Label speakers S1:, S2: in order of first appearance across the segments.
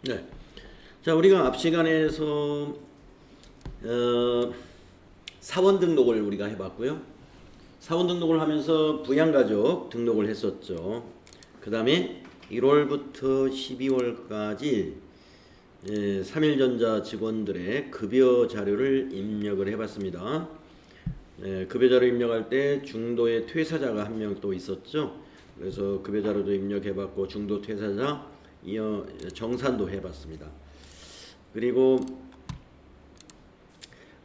S1: 네. 자, 우리가 앞 시간에서 사원 등록을 우리가 해봤고요. 사원 등록을 하면서 부양가족 등록을 했었죠. 그 다음에 1월부터 12월까지 3일전자 직원들의 급여 자료를 입력을 해봤습니다. 급여 자료 입력할 때 중도에 퇴사자가 한 명 또 있었죠. 그래서 급여 자료도 입력해봤고 중도 퇴사자 정산도 해봤습니다. 그리고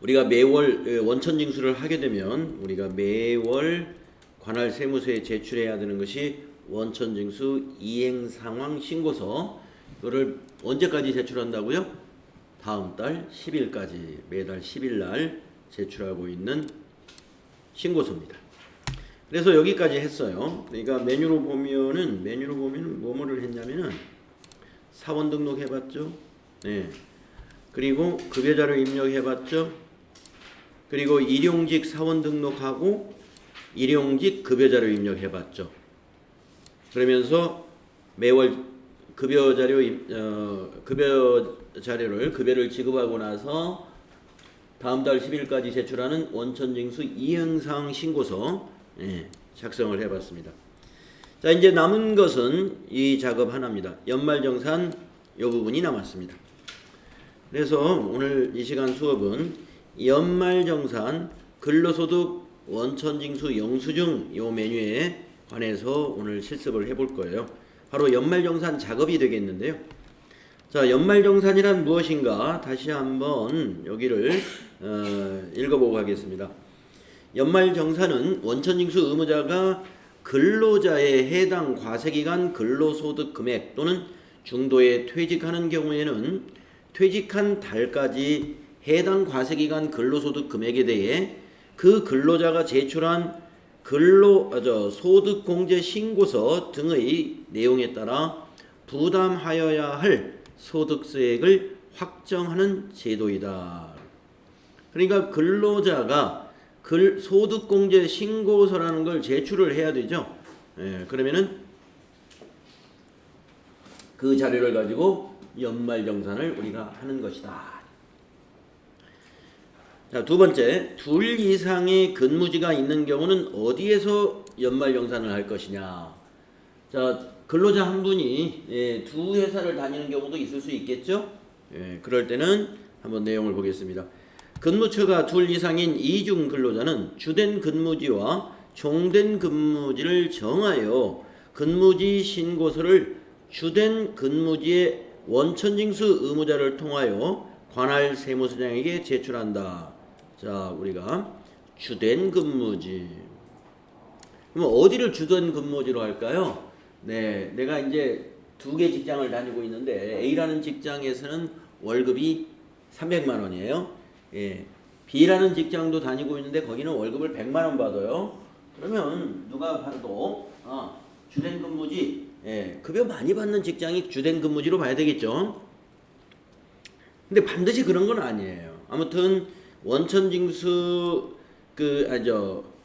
S1: 우리가 매월 원천징수를 하게 되면 우리가 매월 관할 세무서에 제출해야 되는 것이 원천징수 이행상황 신고서. 이거를 언제까지 제출한다고요? 다음 달 10일까지 매달 10일 날 제출하고 있는 신고서입니다. 그래서 여기까지 했어요. 그러니까 메뉴로 보면은 뭐뭐를 했냐면은 사원 등록 해봤죠. 네. 그리고 급여자료 입력해봤죠. 그리고 일용직 사원 등록하고 일용직 급여자료 입력해봤죠. 그러면서 매월 급여를 지급하고 나서 다음 달 10일까지 제출하는 원천징수 이행사항 신고서 작성을 해봤습니다. 자, 이제 남은 것은 이 작업 하나입니다. 연말정산 이 부분이 남았습니다. 그래서 오늘 이 시간 수업은 연말정산 근로소득 원천징수 영수증 이 메뉴에 관해서 오늘 실습을 해볼 거예요. 바로 연말정산 작업이 되겠는데요. 자, 연말정산이란 무엇인가 다시 한번 여기를 읽어보고 가겠습니다. 연말정산은 원천징수 의무자가 근로자의 해당 과세기간 근로소득 금액 또는 중도에 퇴직하는 경우에는 퇴직한 달까지 해당 과세기간 근로소득 금액에 대해 그 근로자가 제출한 소득공제 신고서 등의 내용에 따라 부담하여야 할 소득세액을 확정하는 제도이다. 그러니까 근로자가 소득공제 신고서라는 걸 제출을 해야 되죠. 그러면은 그 자료를 가지고 연말정산을 우리가 하는 것이다. 자, 두 번째, 둘 이상의 근무지가 있는 경우는 어디에서 연말정산을 할 것이냐. 자, 근로자 한 분이 두 회사를 다니는 경우도 있을 수 있겠죠. 그럴 때는 한번 내용을 보겠습니다. 근무처가 둘 이상인 이중 근로자는 주된 근무지와 종된 근무지를 정하여 근무지 신고서를 주된 근무지의 원천징수 의무자를 통하여 관할 세무서장에게 제출한다. 자, 우리가 주된 근무지. 그럼 어디를 주된 근무지로 할까요? 네, 내가 이제 두 개 직장을 다니고 있는데 A라는 직장에서는 월급이 300만 원이에요. B라는 직장도 다니고 있는데 거기는 월급을 100만 원 받아요. 그러면 누가 봐도 주된 근무지, 급여 많이 받는 직장이 주된 근무지로 봐야 되겠죠. 근데 반드시 그런 건 아니에요. 아무튼 원천징수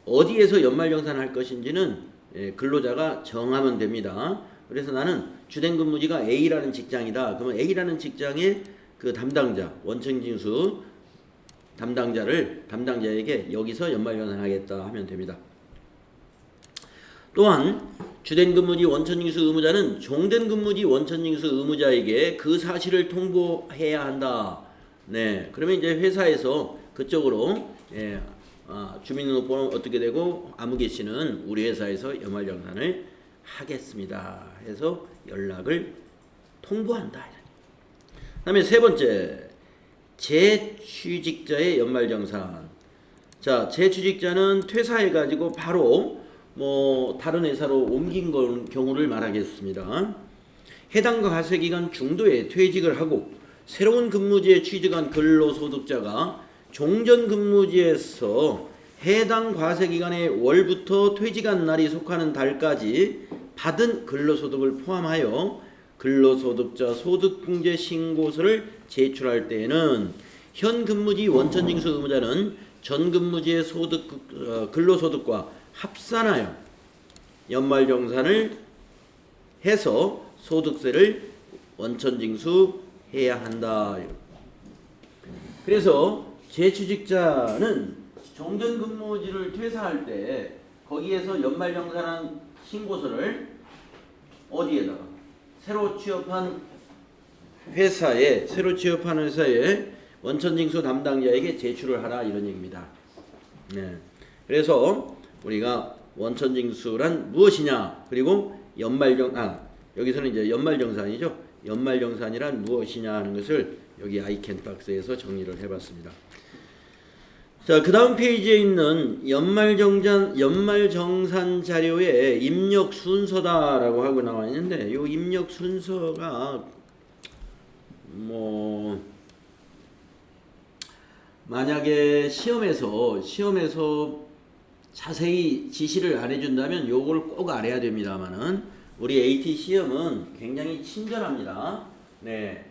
S1: 어디에서 연말정산할 것인지는 근로자가 정하면 됩니다. 그래서 나는 주된 근무지가 A라는 직장이다. 그러면 A라는 직장의 그 담당자, 원천징수 담당자에게 여기서 연말정산하겠다 하면 됩니다. 또한 주된 근무지 원천징수 의무자는 종된 근무지 원천징수 의무자에게 그 사실을 통보해야 한다. 네, 그러면 이제 회사에서 그쪽으로 주민등록번호 어떻게 되고 아무개 씨는 우리 회사에서 연말정산을 하겠습니다 해서 연락을 통보한다. 그다음에 세 번째, 재취직자의 연말정산. 자, 재취직자는 퇴사해가지고 바로 다른 회사로 옮긴 경우를 말하겠습니다. 해당 과세기간 중도에 퇴직을 하고 새로운 근무지에 취직한 근로소득자가 종전 근무지에서 해당 과세기간의 월부터 퇴직한 날이 속하는 달까지 받은 근로소득을 포함하여 근로소득자 소득공제 신고서를 제출할 때에는 현 근무지 원천징수 의무자는 전 근무지의 근로소득과 합산하여 연말정산을 해서 소득세를 원천징수 해야 한다. 그래서 재취직자는 정전근무지를 퇴사할 때 거기에서 연말정산한 신고서를 어디에다가 새로 취업한 회사에 원천징수 담당자에게 제출을 하라 이런 얘기입니다. 네. 그래서 우리가 원천징수란 무엇이냐, 그리고 여기서는 이제 연말정산이죠. 연말정산이란 무엇이냐 하는 것을 여기 아이캔박스에서 정리를 해봤습니다. 자, 그 다음 페이지에 있는 연말정산 자료에 입력 순서다라고 하고 나와 있는데, 이 입력 순서가 만약에 시험에서 자세히 지시를 안 해준다면 요걸 꼭 알아야 됩니다만은 우리 AT 시험은 굉장히 친절합니다. 네,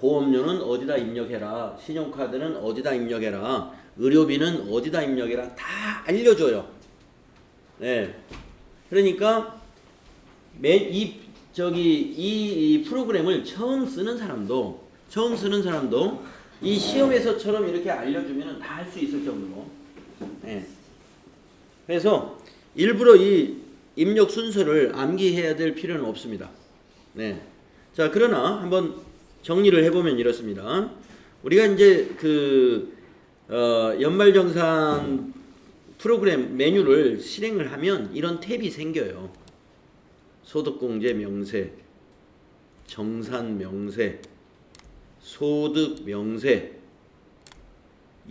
S1: 보험료는 어디다 입력해라, 신용카드는 어디다 입력해라, 의료비는 어디다 입력해라 다 알려줘요. 네, 그러니까 이 프로그램을 처음 쓰는 사람도 이 시험에서처럼 이렇게 알려주면 다 할 수 있을 정도로. 네. 그래서 일부러 이 입력 순서를 암기해야 될 필요는 없습니다. 네. 자, 그러나 한번 정리를 해보면 이렇습니다. 우리가 이제 연말정산 프로그램 메뉴를 실행을 하면 이런 탭이 생겨요. 소득공제 명세, 정산 명세, 소득 명세,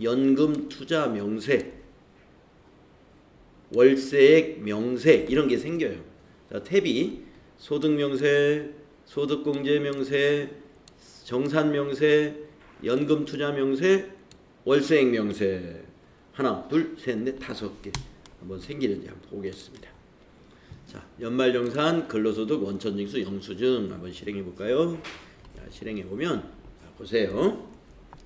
S1: 연금 투자 명세, 월세액 명세 이런 게 생겨요. 자, 탭이 소득 명세, 소득 공제 명세, 정산 명세, 연금 투자 명세, 월세액 명세 하나, 둘, 셋, 넷, 5개 한번 생기는지 한번 보겠습니다. 자, 연말정산 근로소득 원천징수 영수증 한번 실행해 볼까요? 실행해 보면 보세요.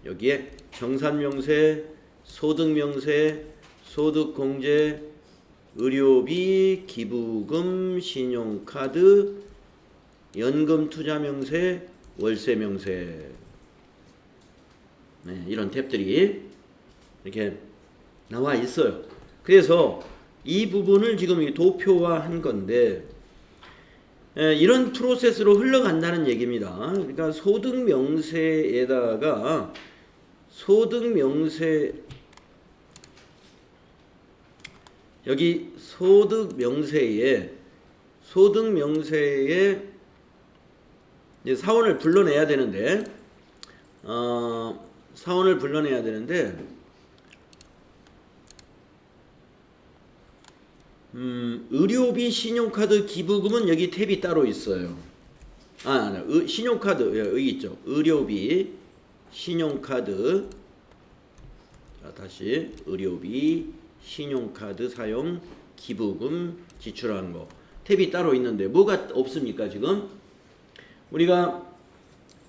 S1: 여기에 정산 명세, 소득 명세, 소득 공제, 의료비, 기부금, 신용카드, 연금 투자 명세, 월세 명세. 네, 이런 탭들이 이렇게 나와 있어요. 그래서 이 부분을 지금 도표화한 건데, 이런 프로세스로 흘러간다는 얘기입니다. 그러니까 소득 명세에다가 여기 소득 명세에 이제 사원을 불러내야 되는데, 의료비, 신용카드, 기부금은 여기 탭이 따로 있어요. 신용카드 여기 있죠. 의료비, 신용카드. 자, 다시 의료비, 신용카드 사용, 기부금 지출한 거 탭이 따로 있는데 뭐가 없습니까? 지금 우리가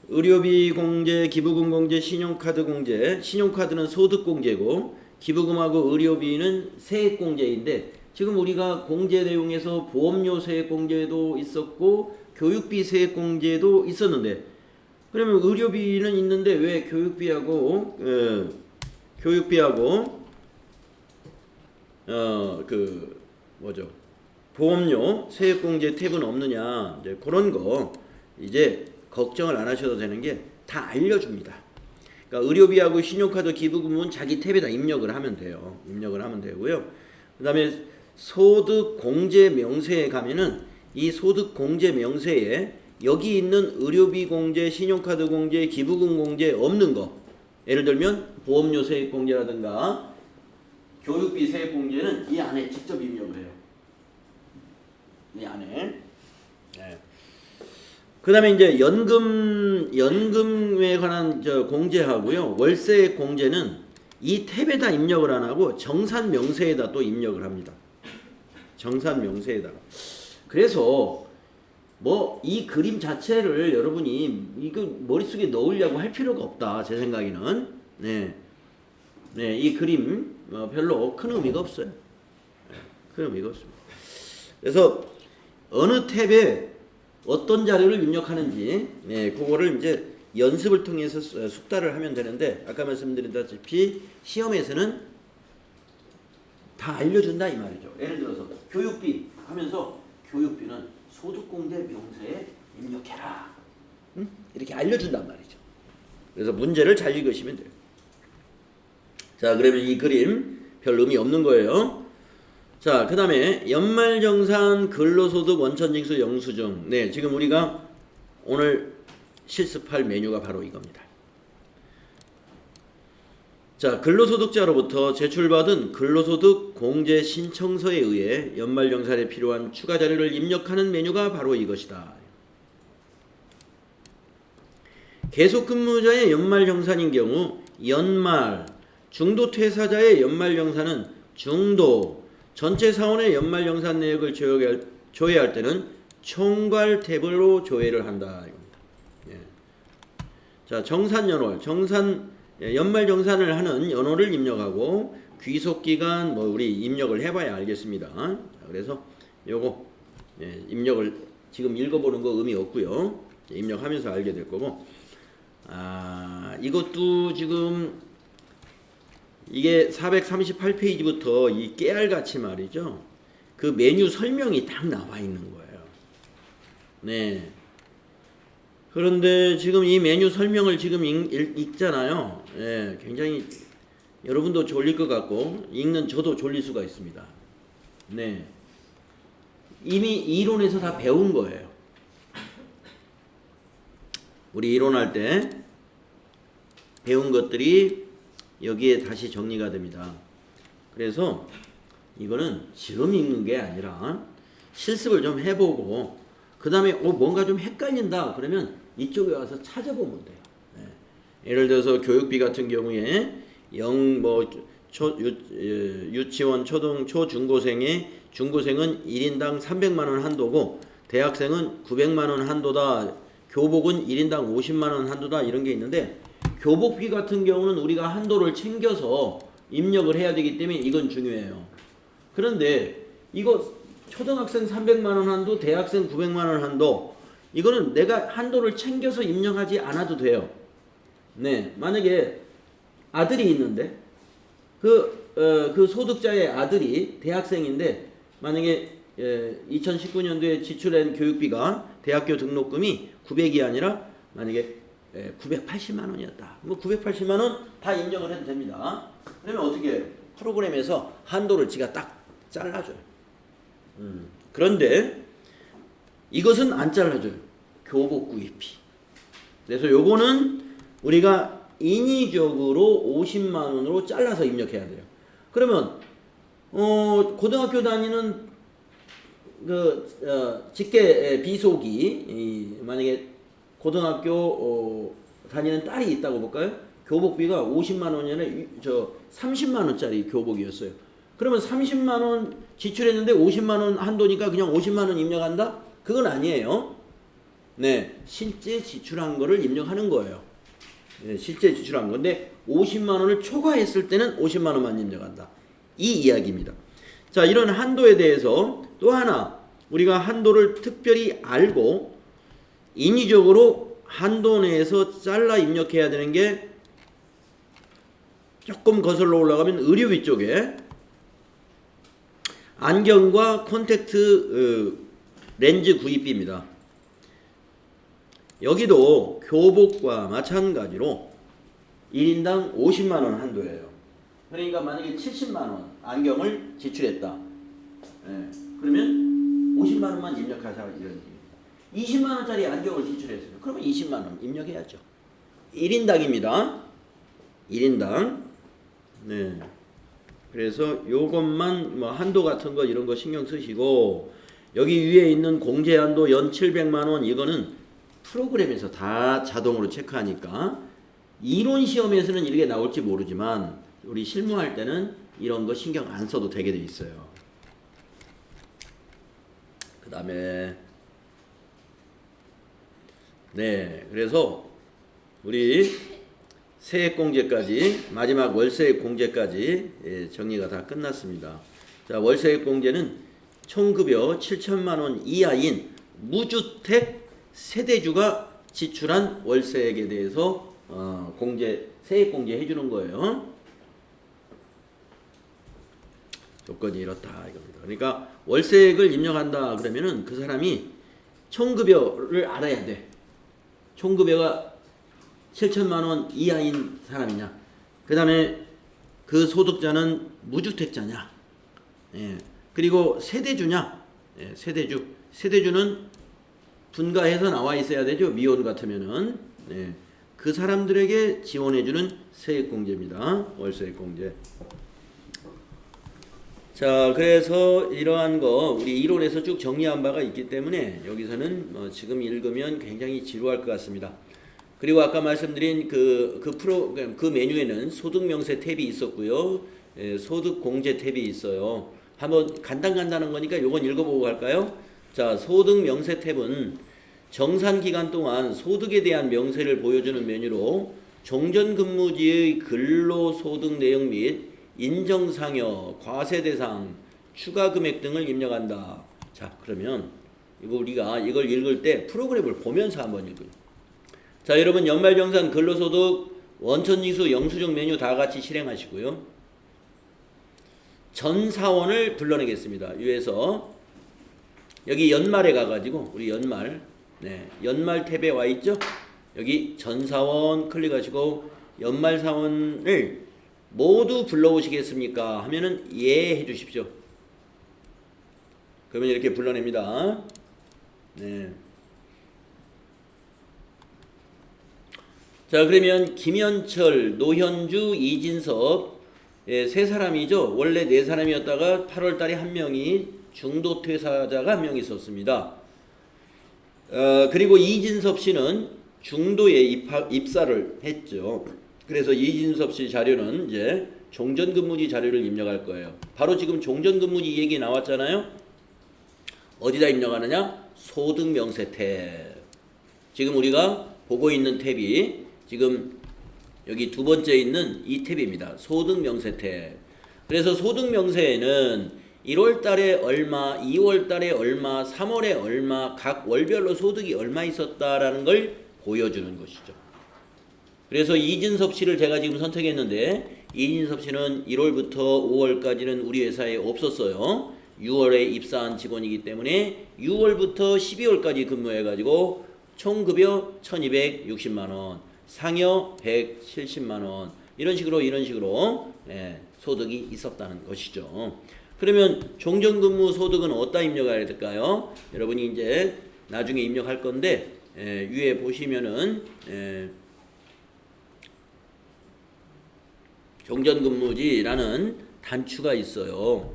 S1: 의료비 공제, 기부금 공제, 신용카드 공제, 신용카드는 소득 공제고 기부금하고 의료비는 세액 공제인데, 지금 우리가 공제 내용에서 보험료 세액 공제도 있었고 교육비 세액 공제도 있었는데, 그러면 의료비는 있는데 왜 교육비하고 보험료 세액 공제 탭은 없느냐, 이제 그런 거 이제 걱정을 안 하셔도 되는 게 다 알려줍니다. 그러니까 의료비하고 신용카드, 기부금은 자기 탭에다 입력을 하면 돼요. 그 다음에 소득 공제 명세에 가면은 이 소득 공제 명세에 여기 있는 의료비 공제, 신용카드 공제, 기부금 공제 없는 거, 예를 들면 보험료 세액 공제라든가 교육비 세액 공제는 이 안에 직접 입력을 해요. 이 안에. 네. 그 다음에 이제 연금에 관한 공제하고요, 월세액 공제는 이 탭에다 입력을 안 하고 정산 명세에다 또 입력을 합니다. 정산 명세에다가. 그래서 이 그림 자체를 여러분이 이거 머릿속에 넣으려고 할 필요가 없다, 제 생각에는. 네, 이 그림 별로 큰 의미가 없어요. 큰 의미가 없습니다. 그래서 어느 탭에 어떤 자료를 입력하는지 그거를 이제 연습을 통해서 숙달을 하면 되는데 아까 말씀드렸다시피 시험에서는 다 알려준다 이 말이죠. 예를 들어서 교육비 하면서 교육비는 소득공제 명세에 입력해라. 이렇게 알려준단 말이죠. 그래서 문제를 잘 읽으시면 돼요. 자, 그러면 이 그림 별 의미 없는 거예요. 자, 그 다음에 연말정산 근로소득 원천징수 영수증. 네, 지금 우리가 오늘 실습할 메뉴가 바로 이겁니다. 자, 근로소득자로부터 제출받은 근로소득 공제 신청서에 의해 연말정산에 필요한 추가 자료를 입력하는 메뉴가 바로 이것이다. 계속근무자의 연말정산인 경우 연말, 중도 퇴사자의 연말정산은 중도, 전체 사원의 연말정산 내역을 조회할 때는 총괄 탭으로 조회를 한다. 예. 자, 정산연월, 연말정산을 하는 연월을 입력하고 귀속기간 뭐 우리 입력을 해봐야 알겠습니다. 자, 그래서 요거 입력을 지금 읽어보는 거 의미 없고요. 입력하면서 알게 될 거고. 이것도 지금 이게 438페이지부터 이 깨알같이 말이죠. 그 메뉴 설명이 딱 나와 있는 거예요. 네. 그런데 지금 이 메뉴 설명을 지금 읽잖아요. 예, 굉장히 여러분도 졸릴 것 같고 읽는 저도 졸릴 수가 있습니다. 네. 이미 이론에서 다 배운 거예요. 우리 이론할 때 배운 것들이 여기에 다시 정리가 됩니다. 그래서 이거는 지금 읽는 게 아니라 실습을 좀 해보고 그 다음에 뭔가 좀 헷갈린다 그러면 이쪽에 와서 찾아보면 돼요. 네. 예를 들어서 교육비 같은 경우에 유치원, 초중고생은 1인당 300만원 한도고 대학생은 900만원 한도다. 교복은 1인당 50만원 한도다. 이런 게 있는데 교복비 같은 경우는 우리가 한도를 챙겨서 입력을 해야 되기 때문에 이건 중요해요. 그런데 이거 초등학생 300만원 한도, 대학생 900만원 한도 이거는 내가 한도를 챙겨서 입력하지 않아도 돼요. 네, 만약에 아들이 있는데 그 소득자의 아들이 대학생인데 만약에 2019년도에 지출한 교육비가 대학교 등록금이 900이 아니라 만약에 980만 원이었다. 뭐 980만 원 다 입력을 해도 됩니다. 그러면 어떻게 해요? 프로그램에서 한도를 지가 딱 잘라줘요. 그런데 이것은 안 잘라줘요. 교복 구입비. 그래서 요거는 우리가 인위적으로 50만 원으로 잘라서 입력해야 돼요. 그러면 고등학교 다니는 직계 비속이 만약에 고등학교 다니는 딸이 있다고 볼까요? 교복비가 50만 원이 아니라 30만 원짜리 교복이었어요. 그러면 30만 원 지출했는데 50만 원 한도니까 그냥 50만 원 입력한다? 그건 아니에요. 네, 실제 지출한 거를 입력하는 거예요. 네, 실제 지출한 건데 50만 원을 초과했을 때는 50만 원만 입력한다. 이 이야기입니다. 자, 이런 한도에 대해서 또 하나 우리가 한도를 특별히 알고 인위적으로 한도 내에서 잘라 입력해야 되는 게 조금 거슬러 올라가면 의료비 쪽에 안경과 콘택트 렌즈 구입비입니다. 여기도 교복과 마찬가지로 1인당 50만 원 한도예요. 그러니까 만약에 70만 원 안경을 지출했다. 예, 그러면 50만 원만 입력하자 이런 얘기. 20만 원짜리 안경을 지출했어요. 그러면 20만 원 입력해야죠. 1인당입니다. 1인당. 네. 그래서 요것만 뭐 한도 같은 거 이런 거 신경 쓰시고 여기 위에 있는 공제 한도 연 700만 원 이거는 프로그램에서 다 자동으로 체크하니까 이론 시험에서는 이렇게 나올지 모르지만 우리 실무할 때는 이런 거 신경 안 써도 되게 돼 있어요. 그 다음에 네, 그래서 우리 세액공제까지 마지막 월세액공제까지 정리가 다 끝났습니다. 자, 월세액공제는 총급여 7천만 원 이하인 무주택 세대주가 지출한 월세액에 대해서 세액 공제해 주는 거예요. 조건이 이렇다 이겁니다. 그러니까 월세액을 입력한다 그러면은 그 사람이 총급여를 알아야 돼. 총급여가 7천만 원 이하인 사람이냐. 그 다음에 그 소득자는 무주택자냐. 예. 그리고 세대주냐. 예. 세대주는 분가해서 나와 있어야 되죠. 미혼 같으면은. 예. 그 사람들에게 지원해주는 세액공제입니다. 월세액공제. 자, 그래서 이러한 거 우리 이론에서 쭉 정리한 바가 있기 때문에 여기서는 지금 읽으면 굉장히 지루할 것 같습니다. 그리고 아까 말씀드린 그 메뉴에는 소득명세 탭이 있었고요. 예, 소득공제 탭이 있어요. 한번 간단한 거니까 요건 읽어보고 갈까요? 자, 소득명세 탭은 정산기간 동안 소득에 대한 명세를 보여주는 메뉴로 종전근무지의 근로소득 내용 및 인정상여, 과세대상, 추가금액 등을 입력한다. 자, 그러면 이거 우리가 이걸 읽을 때 프로그램을 보면서 한번 읽어요. 자, 여러분 연말정산 근로소득 원천징수 영수증 메뉴 다 같이 실행하시고요. 전 사원을 불러내겠습니다. 위에서 여기 연말에 가가지고 우리 연말 탭에 와 있죠? 여기 전 사원 클릭하시고 연말 사원을 모두 불러오시겠습니까? 하면은 예 해주십시오. 그러면 이렇게 불러냅니다. 네. 자, 그러면 김현철, 노현주, 이진섭 세 사람이죠. 원래 네 사람이었다가 8월 달에 한 명이 중도 퇴사자가 한 명 있었습니다. 그리고 이진섭 씨는 중도에 입사를 했죠. 그래서 이진섭 씨 자료는 이제 종전근무지 자료를 입력할 거예요. 바로 지금 종전근무지 얘기 나왔잖아요. 어디다 입력하느냐? 소득명세 탭. 지금 우리가 보고 있는 탭이 지금 여기 두 번째 있는 이 탭입니다. 소득명세 탭. 그래서 소득명세에는 1월 달에 얼마, 2월 달에 얼마, 3월에 얼마, 각 월별로 소득이 얼마 있었다라는 걸 보여주는 것이죠. 그래서 이진섭 씨를 제가 지금 선택했는데 이진섭 씨는 1월부터 5월까지는 우리 회사에 없었어요. 6월에 입사한 직원이기 때문에 6월부터 12월까지 근무해가지고 총급여 1260만원, 상여 170만원 이런 식으로 소득이 있었다는 것이죠. 그러면 종전근무 소득은 어디다 입력해야 될까요? 여러분이 이제 나중에 입력할 건데 위에 보시면은 종전근무지라는 단추가 있어요.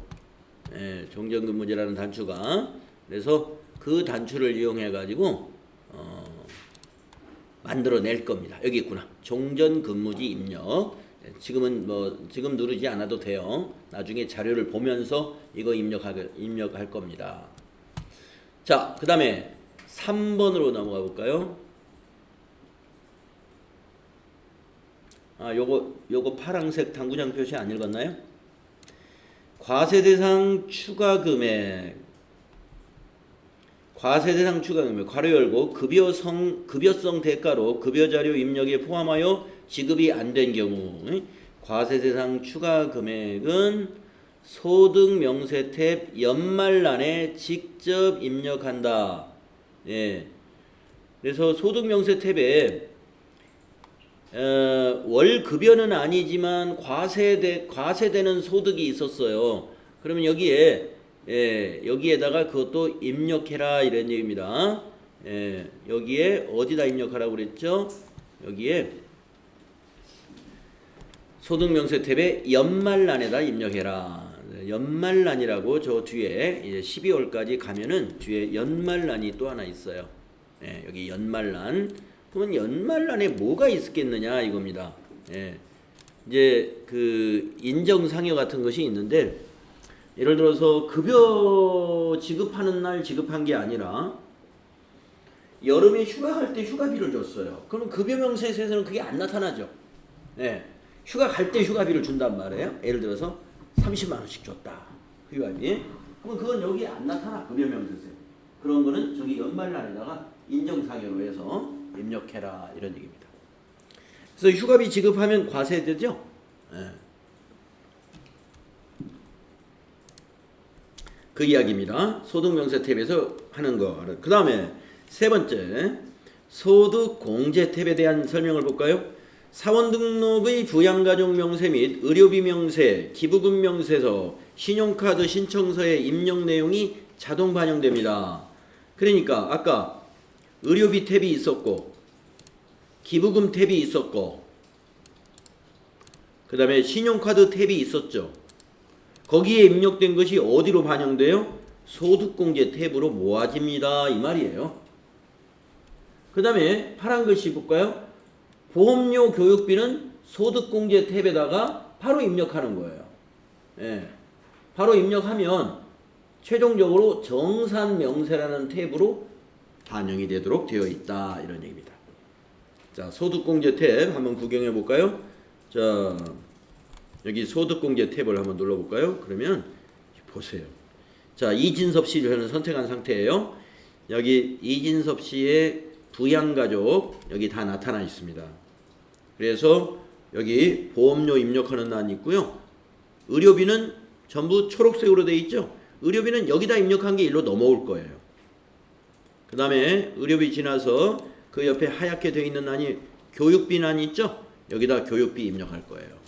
S1: 종전근무지라는 단추가. 그래서 그 단추를 이용해 가지고 만들어낼 겁니다. 여기 있구나. 종전근무지 입력. 지금 누르지 않아도 돼요. 나중에 자료를 보면서 이거 입력할 겁니다. 자, 그 다음에 3번으로 넘어가 볼까요? 요거 파란색 당구장 표시 안 읽었나요? 과세대상 추가금액. 과세대상 추가금액 괄호 열고 급여성 대가로 급여자료 입력에 포함하여 지급이 안 된 경우 과세대상 추가금액은 소득명세 탭 연말란에 직접 입력한다. 예. 그래서 소득명세 탭에 월급여는 아니지만 과세되는 소득이 있었어요. 그러면 여기에다가 그것도 입력해라 이런 얘기입니다. 여기에 어디다 입력하라고 그랬죠? 여기에 소득명세 탭에 연말란에다 입력해라. 연말란이라고 저 뒤에 이제 12월까지 가면은 뒤에 연말란이 또 하나 있어요. 여기 연말란. 그러면 연말란에 뭐가 있겠느냐 이겁니다. 이제 그 인정상여 같은 것이 있는데 예를 들어서 급여 지급하는 날 지급한 게 아니라 여름에 휴가 갈 때 휴가비를 줬어요. 그러면 급여명세에서는 그게 안 나타나죠. 휴가 갈 때 휴가비를 준단 말이에요. 예를 들어서 30만 원씩 줬다. 휴가비. 그러면 그건 여기 안 나타나. 급여명세세. 그런 거는 저기 연말란에다가 인정사료로 해서 입력해라 이런 얘기입니다. 그래서 휴가비 지급하면 과세되죠. 예. 그 이야기입니다. 소득명세 탭에서 하는 거. 그 다음에 세 번째 소득공제 탭에 대한 설명을 볼까요? 사원등록의 부양가족 명세 및 의료비 명세, 기부금 명세서, 신용카드 신청서의 입력 내용이 자동 반영됩니다. 그러니까 아까 의료비 탭이 있었고 기부금 탭이 있었고 그 다음에 신용카드 탭이 있었죠. 거기에 입력된 것이 어디로 반영돼요? 소득공제 탭으로 모아집니다. 이 말이에요. 그 다음에 파란 글씨 볼까요? 보험료 교육비는 소득공제 탭에다가 바로 입력하는 거예요. 예. 바로 입력하면 최종적으로 정산명세라는 탭으로 반영이 되도록 되어 있다. 이런 얘기입니다. 자, 소득공제 탭 한번 구경해 볼까요? 자, 여기 소득공제 탭을 한번 눌러볼까요? 그러면 보세요. 자, 이진섭 씨를 저는 선택한 상태예요. 여기 이진섭 씨의 부양가족 여기 다 나타나 있습니다. 그래서 여기 보험료 입력하는欄 있고요. 의료비는 전부 초록색으로 되어 있죠. 의료비는 여기다 입력한 게 일로 넘어올 거예요. 그 다음에 의료비 지나서 그 옆에 하얗게 되어 있는欄이 교육비欄 있죠. 여기다 교육비 입력할 거예요.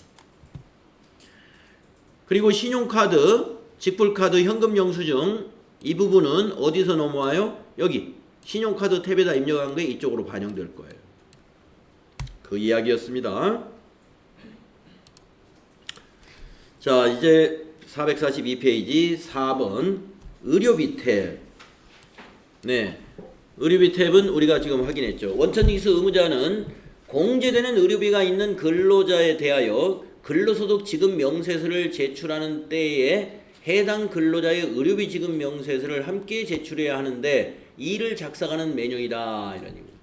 S1: 그리고 신용카드, 직불카드, 현금 영수증 이 부분은 어디서 넘어와요? 여기 신용카드 탭에다 입력한 게 이쪽으로 반영될 거예요. 그 이야기였습니다. 자, 이제 442페이지 4번 의료비 탭. 네, 의료비 탭은 우리가 지금 확인했죠. 원천징수 의무자는 공제되는 의료비가 있는 근로자에 대하여 근로소득 지급 명세서를 제출하는 때에 해당 근로자의 의료비 지급 명세서를 함께 제출해야 하는데 이를 작성하는 메뉴이다. 이런 얘기입니다.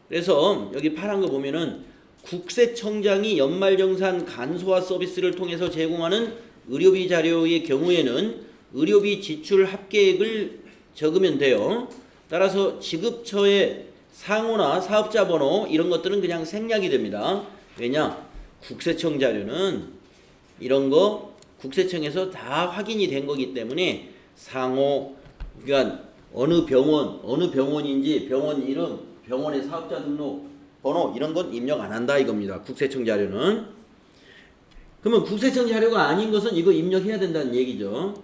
S1: 그래서 여기 파란 거 보면은 국세청장이 연말정산 간소화 서비스를 통해서 제공하는 의료비 자료의 경우에는 의료비 지출 합계액을 적으면 돼요. 따라서 지급처의 상호나 사업자 번호 이런 것들은 그냥 생략이 됩니다. 왜냐? 국세청 자료는 이런 거 국세청에서 다 확인이 된 거기 때문에 상호, 그러니까 어느 병원인지 병원 이름, 병원의 사업자 등록 번호 이런 건 입력 안 한다 이겁니다. 국세청 자료는. 그러면 국세청 자료가 아닌 것은 이거 입력해야 된다는 얘기죠.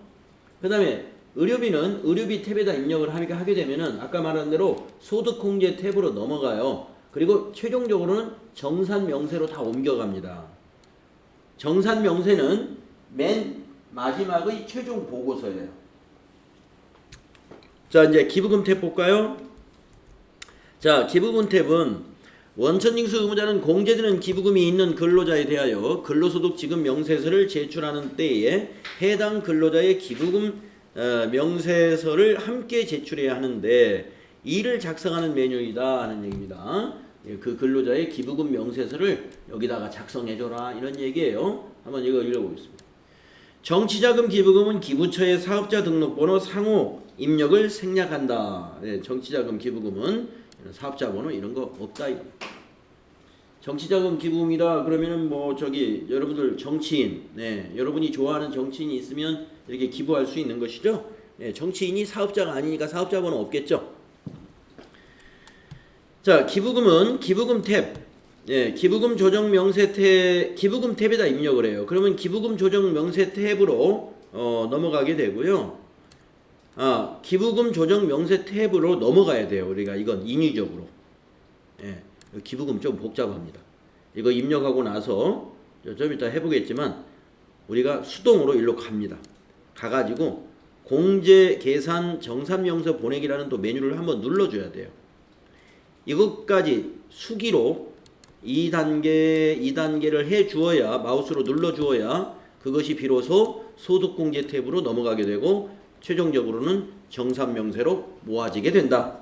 S1: 그 다음에 의료비는 의료비 탭에다 입력을 하게 되면은 아까 말한 대로 소득공제 탭으로 넘어가요. 그리고 최종적으로는 정산명세로 다 옮겨갑니다. 정산명세는 맨 마지막의 최종 보고서예요. 자, 이제 기부금 탭 볼까요? 자, 기부금 탭은 원천징수 의무자는 공제되는 기부금이 있는 근로자에 대하여 근로소득 지급 명세서를 제출하는 때에 해당 근로자의 기부금 명세서를 함께 제출해야 하는데 이를 작성하는 메뉴이다 하는 얘기입니다. 그 근로자의 기부금 명세서를 여기다가 작성해줘라 이런 얘기예요. 한번 이거 읽어보겠습니다. 정치자금 기부금은 기부처의 사업자 등록번호 상호 입력을 생략한다. 네, 정치자금 기부금은 사업자 번호 이런 거 없다. 정치자금 기부금이다 그러면은 뭐 저기 여러분들 정치인, 네, 여러분이 좋아하는 정치인이 있으면 이렇게 기부할 수 있는 것이죠. 네, 정치인이 사업자가 아니니까 사업자 번호 없겠죠. 자, 기부금은 기부금 탭, 예, 기부금 조정 명세 탭, 기부금 탭에다 입력을 해요. 그러면 기부금 조정 명세 탭으로 넘어가게 되고요. 아, 기부금 조정 명세 탭으로 넘어가야 돼요. 우리가 이건 인위적으로. 예, 기부금 좀 복잡합니다. 이거 입력하고 나서 좀 이따 해보겠지만 우리가 수동으로 일로 갑니다. 가가지고 공제 계산 정산명세 보내기라는 또 메뉴를 한번 눌러줘야 돼요. 이것까지 수기로 2단계를 해 주어야 마우스로 눌러 주어야 그것이 비로소 소득공제 탭으로 넘어가게 되고 최종적으로는 정산명세로 모아지게 된다.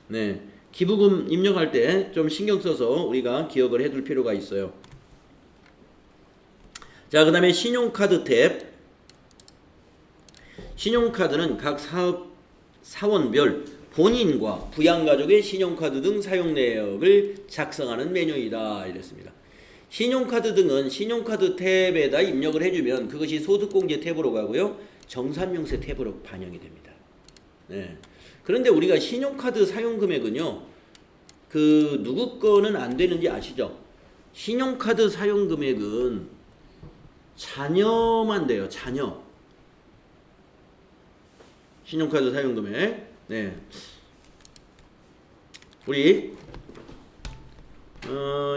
S1: 네, 기부금 입력할 때 좀 신경 써서 우리가 기억을 해둘 필요가 있어요. 자, 그 다음에 신용카드 탭. 신용카드는 각 사원별 본인과 부양가족의 신용카드 등 사용 내역을 작성하는 메뉴이다 이랬습니다. 신용카드 등은 신용카드 탭에다 입력을 해주면 그것이 소득공제 탭으로 가고요. 정산명세 탭으로 반영이 됩니다. 네. 그런데 우리가 신용카드 사용금액은요. 그 누구 거는 안 되는지 아시죠? 신용카드 사용금액은 자녀만 돼요. 자녀. 신용카드 사용금액. 네. 우리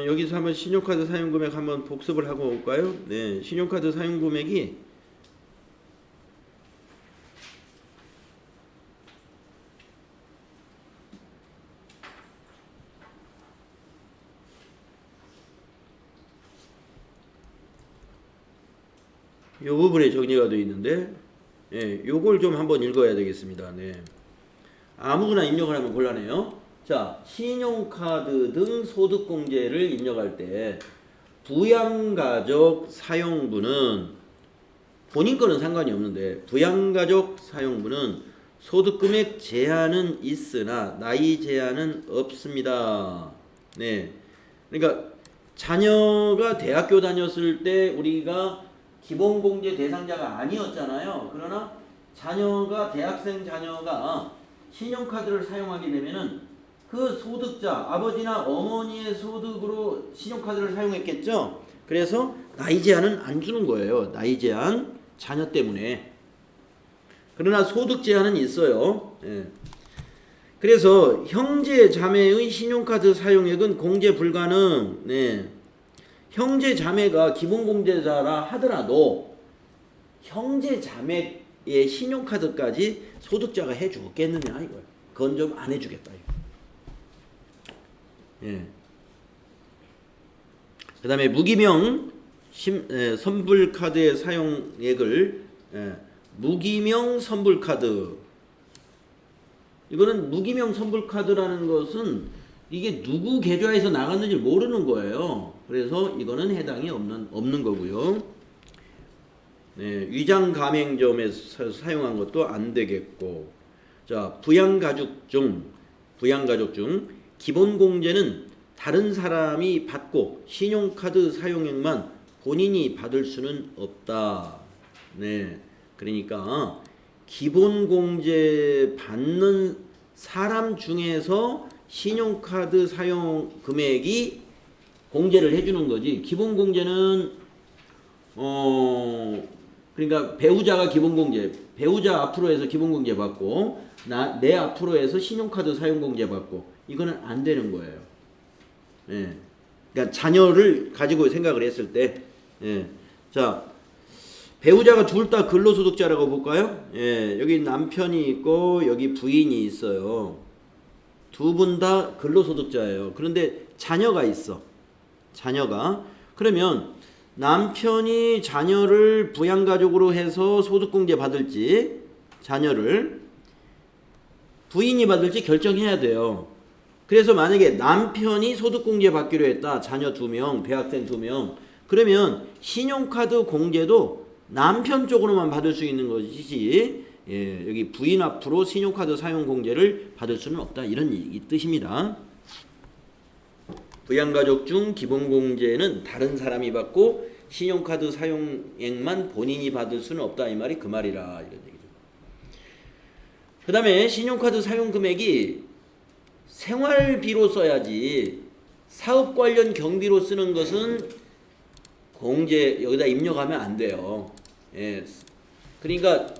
S1: 여기서 한번 신용카드 사용금액 한번 복습을 하고 올까요? 네. 신용카드 사용금액이 요 부분에 정리가 되어 있는데, 예, 요걸 좀 한번 읽어야 되겠습니다. 네. 아무거나 입력을 하면 곤란해요. 자, 신용카드 등 소득공제를 입력할 때 부양가족 사용부는 본인 거는 상관이 없는데 부양가족 사용부는 소득금액 제한은 있으나 나이 제한은 없습니다. 네. 그러니까 자녀가 대학교 다녔을 때 우리가 기본공제 대상자가 아니었잖아요. 그러나 자녀가 대학생 자녀가 신용카드를 사용하게 되면은 그 소득자 아버지나 어머니의 소득으로 신용카드를 사용했겠죠. 그래서 나이 제한은 안 주는 거예요. 나이 제한 자녀 때문에. 그러나 소득 제한은 있어요. 예. 그래서 형제 자매의 신용카드 사용액은 공제 불가능. 네. 형제 자매가 기본공제자라 하더라도 형제 자매의 신용카드까지 소득자가 해주겠느냐 이거예요. 그건 좀 안 해주겠다. 예. 그 다음에 무기명 선불카드의 사용액을 무기명 선불카드, 이거는 무기명 선불카드라는 것은 이게 누구 계좌에서 나갔는지 모르는 거예요. 그래서 이거는 해당이 없는 거고요. 네, 위장 가맹점에서 사용한 것도 안 되겠고. 자, 부양가족 중 기본 공제는 다른 사람이 받고 신용카드 사용액만 본인이 받을 수는 없다. 네, 그러니까 기본 공제 받는 사람 중에서 신용카드 사용 금액이 공제를 해주는 거지. 기본 공제는 그러니까 배우자가 기본 공제, 배우자 앞으로 해서 기본 공제 받고 내 앞으로 해서 신용카드 사용 공제 받고 이거는 안 되는 거예요. 예. 그러니까 자녀를 가지고 생각을 했을 때, 예. 자, 배우자가 둘 다 근로소득자라고 볼까요? 예. 여기 남편이 있고 여기 부인이 있어요. 두 분 다 근로소득자예요. 그런데 자녀가 있어. 자녀가. 그러면 남편이 자녀를 부양가족으로 해서 소득공제 받을지 자녀를 부인이 받을지 결정해야 돼요. 그래서 만약에 남편이 소득공제 받기로 했다. 자녀 2명, 대학생 2명. 그러면 신용카드 공제도 남편 쪽으로만 받을 수 있는 것이지, 예, 여기 부인 앞으로 신용카드 사용 공제를 받을 수는 없다. 이런 이 뜻입니다. 부양가족 중 기본공제는 다른 사람이 받고 신용카드 사용액만 본인이 받을 수는 없다. 이 말이 그 말이라 이런 얘기죠. 그 다음에 신용카드 사용 금액이 생활비로 써야지 사업 관련 경비로 쓰는 것은 공제 여기다 입력하면 안 돼요. 예. 그러니까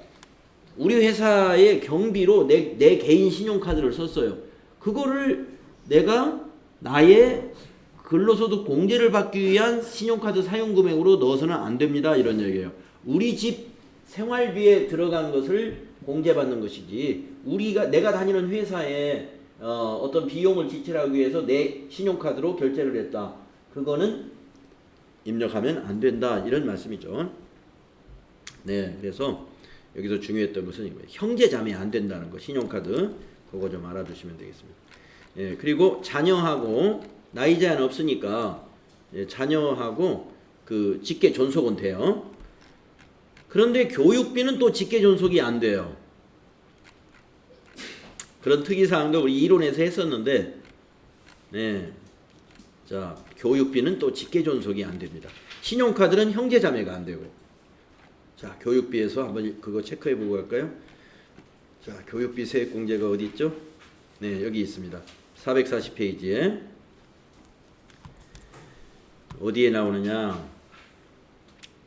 S1: 우리 회사의 경비로 내 개인 신용카드를 썼어요. 그거를 내가 나의 근로소득 공제를 받기 위한 신용카드 사용금액으로 넣어서는 안 됩니다. 이런 얘기예요. 우리 집 생활비에 들어간 것을 공제받는 것이지 내가 다니는 회사에 어떤 비용을 지출하기 위해서 내 신용카드로 결제를 했다. 그거는 입력하면 안 된다. 이런 말씀이죠. 네, 그래서 여기서 중요했던 것은 형제자매 안 된다는 거. 신용카드 그거 좀 알아두시면 되겠습니다. 예, 그리고 자녀하고 나이 제한 없으니까 자녀하고 그 직계 존속은 돼요. 그런데 교육비는 또 직계 존속이 안 돼요. 그런 특이사항도 우리 이론에서 했었는데, 네. 자, 교육비는 또 직계존속이 안 됩니다. 신용카드는 형제자매가 안 되고. 자, 교육비에서 한번 그거 체크해 보고 갈까요? 자, 교육비 세액공제가 어디 있죠? 네, 여기 있습니다. 440페이지에. 어디에 나오느냐?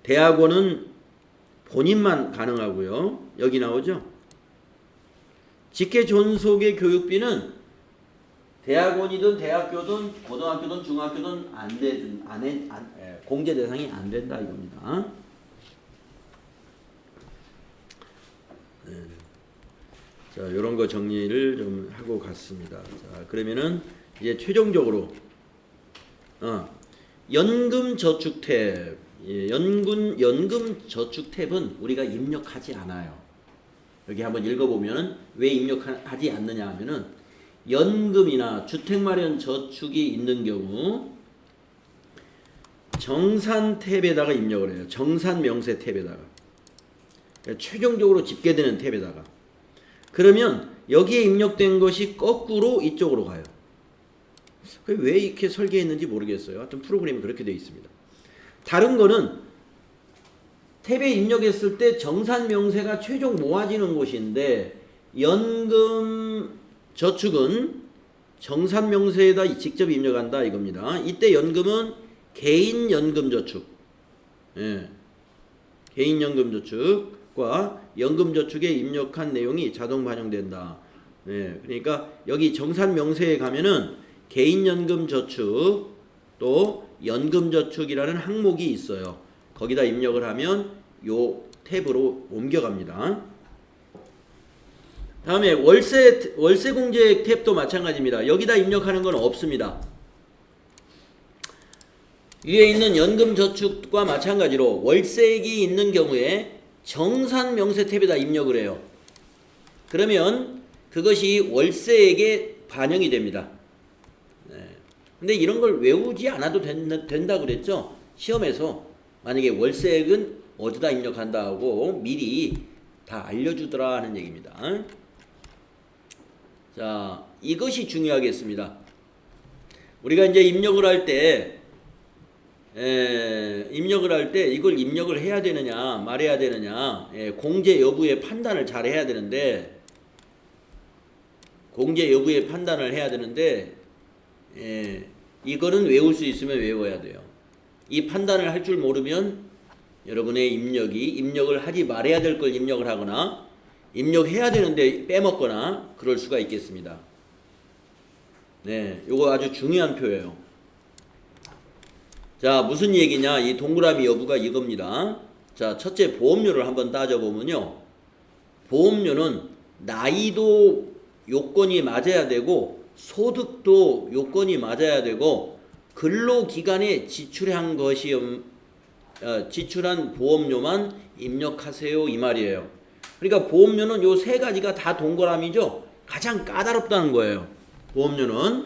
S1: 대학원은 본인만 가능하고요. 여기 나오죠? 직계존속의 교육비는 대학원이든 대학교든 고등학교든 중학교든 공제 대상이 안 된다 이겁니다. 네. 자, 이런 거 정리를 좀 하고 갔습니다. 자, 그러면은 이제 최종적으로 연금 저축 탭, 예, 연금 저축 탭은 우리가 입력하지 않아요. 여기 한번 읽어보면 왜 입력하지 않느냐 하면은 연금이나 주택마련 저축이 있는 경우 정산 탭에다가 입력을 해요. 정산 명세 탭에다가. 그러니까 최종적으로 집계되는 탭에다가. 그러면 여기에 입력된 것이 거꾸로 이쪽으로 가요. 왜 이렇게 설계했는지 모르겠어요. 하여튼 프로그램이 그렇게 되어 있습니다. 다른 거는 탭에 입력했을 때 정산 명세가 최종 모아지는 곳인데 연금 저축은 정산 명세에다 직접 입력한다 이겁니다. 이때 연금은 개인 연금 저축, 예, 개인 연금 저축과 연금 저축에 입력한 내용이 자동 반영된다. 예, 그러니까 여기 정산 명세에 가면은 개인 연금 저축 또 연금 저축이라는 항목이 있어요. 거기다 입력을 하면 요 탭으로 옮겨갑니다. 다음에 월세 공제액 탭도 마찬가지입니다. 여기다 입력하는 건 없습니다. 위에 있는 연금 저축과 마찬가지로 월세액이 있는 경우에 정산 명세 탭에다 입력을 해요. 그러면 그것이 월세액에 반영이 됩니다. 네. 근데 이런 걸 외우지 않아도 된다 그랬죠? 시험에서 만약에 월세액은 어디다 입력한다 하고 미리 다 알려주더라 하는 얘기입니다. 자, 이것이 중요하겠습니다. 우리가 이제 입력을 할 때 이걸 입력을 해야 되느냐 말해야 되느냐, 공제 여부의 판단을 잘 해야 되는데 이거는 외울 수 있으면 외워야 돼요. 이 판단을 할 줄 모르면 여러분의 입력을 하지 말아야 될 걸 입력을 하거나 입력해야 되는데 빼먹거나 그럴 수가 있겠습니다. 네, 요거 아주 중요한 표예요. 자, 무슨 얘기냐? 이 동그라미 여부가 이겁니다. 자, 첫째 보험료를 한번 따져보면요. 보험료는 나이도 요건이 맞아야 되고 소득도 요건이 맞아야 되고 근로기간에 지출한 보험료만 입력하세요 이 말이에요. 그러니까 보험료는 요 세 가지가 다 동그라미죠. 가장 까다롭다는 거예요. 보험료는.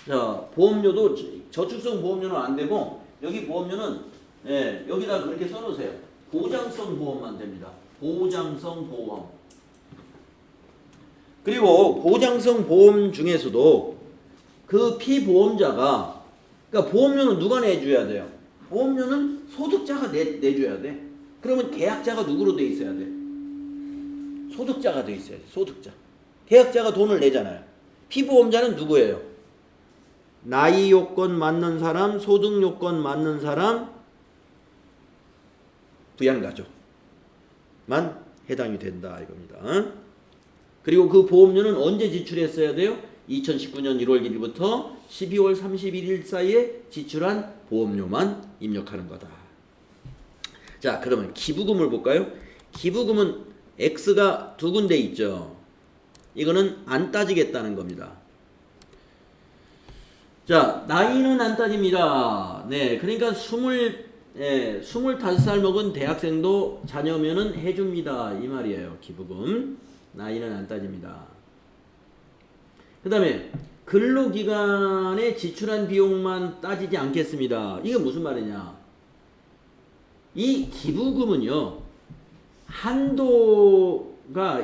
S1: 자, 보험료도 저축성 보험료는 안 되고 여기 보험료는 여기다 그렇게 써놓으세요. 보장성 보험만 됩니다. 보장성 보험. 그리고 보장성 보험 중에서도 그 피보험자가, 그러니까 보험료는 누가 내줘야 돼요? 보험료는 소득자가 내줘야 돼. 그러면 계약자가 누구로 돼 있어야 돼? 소득자가 돼 있어야 돼. 소득자. 계약자가 돈을 내잖아요. 피보험자는 누구예요? 나이 요건 맞는 사람, 소득 요건 맞는 사람, 부양가족만 해당이 된다 이겁니다. 그리고 그 보험료는 언제 지출했어야 돼요? 2019년 1월 1일부터 12월 31일 사이에 지출한 보험료만 입력하는 거다. 자, 그러면 기부금을 볼까요? 기부금은 X가 두 군데 있죠. 이거는 안 따지겠다는 겁니다. 자, 나이는 안 따집니다. 네, 그러니까 25살 먹은 대학생도 자녀면은 해줍니다. 이 말이에요. 기부금. 나이는 안 따집니다. 그 다음에 근로기간에 지출한 비용만 따지지 않겠습니다. 이게 무슨 말이냐? 이 기부금은요, 한도가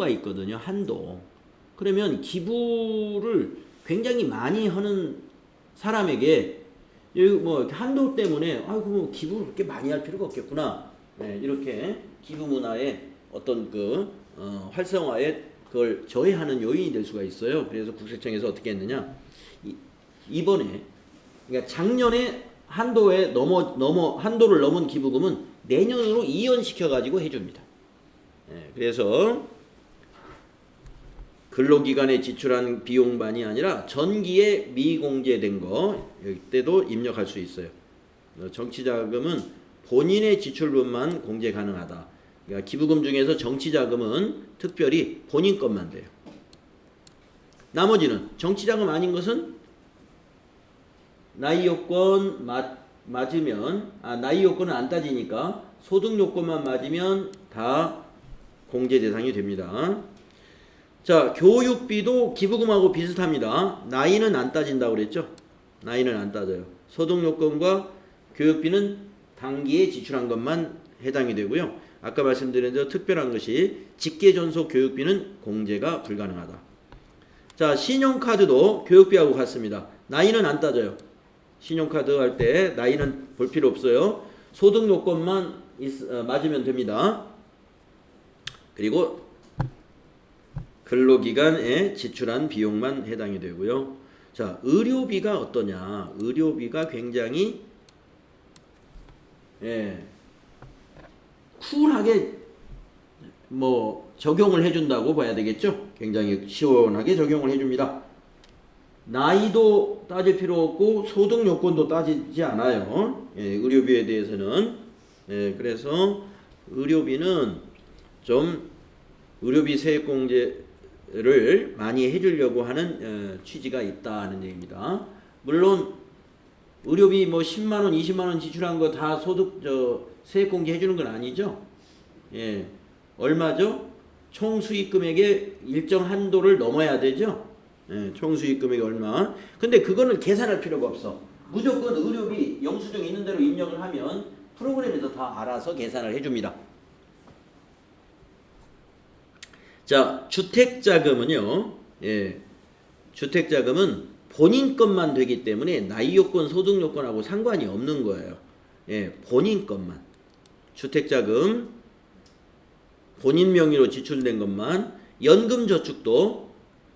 S1: 있거든요. 한도. 그러면 기부를 굉장히 많이 하는 사람에게 뭐 한도 때문에 아이고 뭐 기부를 그렇게 많이 할 필요가 없겠구나. 네, 이렇게 기부 문화의 어떤 활성화에 그걸 저해하는 요인이 될 수가 있어요. 그래서 국세청에서 어떻게 했느냐? 이번에 그러니까 작년에 한도를 넘은 기부금은 내년으로 이연시켜 가지고 해줍니다. 네, 그래서 근로기간에 지출한 비용만이 아니라 전기에 미공제된 거 이때도 입력할 수 있어요. 정치자금은 본인의 지출분만 공제 가능하다. 그러니까 기부금 중에서 정치자금은 특별히 본인 것만 돼요. 나머지는 정치자금 아닌 것은 나이 요건 맞으면 나이 요건은 안 따지니까 소득 요건만 맞으면 다 공제 대상이 됩니다. 자, 교육비도 기부금하고 비슷합니다. 나이는 안 따진다고 그랬죠? 나이는 안 따져요. 소득 요건과 교육비는 단기에 지출한 것만 해당이 되고요. 아까 말씀드린 대로 특별한 것이 직계 전속 교육비는 공제가 불가능하다. 자, 신용카드도 교육비하고 같습니다. 나이는 안 따져요. 신용카드 할 때 나이는 볼 필요 없어요. 소득 요건만 맞으면 됩니다. 그리고 근로기간에 지출한 비용만 해당이 되고요. 자, 의료비가 어떠냐? 의료비가 굉장히 쿨하게 뭐 적용을 해준다고 봐야 되겠죠? 굉장히 시원하게 적용을 해줍니다. 나이도 따질 필요 없고 소득 요건도 따지지 않아요. 의료비에 대해서는. 그래서 의료비는 좀 의료비 세액공제를 많이 해주려고 하는 취지가 있다는 얘기입니다. 물론 의료비 뭐 10만원, 20만원 지출한 거 다 세액공제 해주는 건 아니죠. 얼마죠? 총 수익금액의 일정 한도를 넘어야 되죠. 총 수익금액이 얼마? 근데 그거는 계산할 필요가 없어. 무조건 의료비 영수증 있는 대로 입력을 하면 프로그램에서 다 알아서 계산을 해줍니다. 자, 주택자금은요. 주택자금은 본인 것만 되기 때문에 나이 요건, 소득 요건하고 상관이 없는 거예요. 본인 것만. 주택자금 본인 명의로 지출된 것만, 연금저축도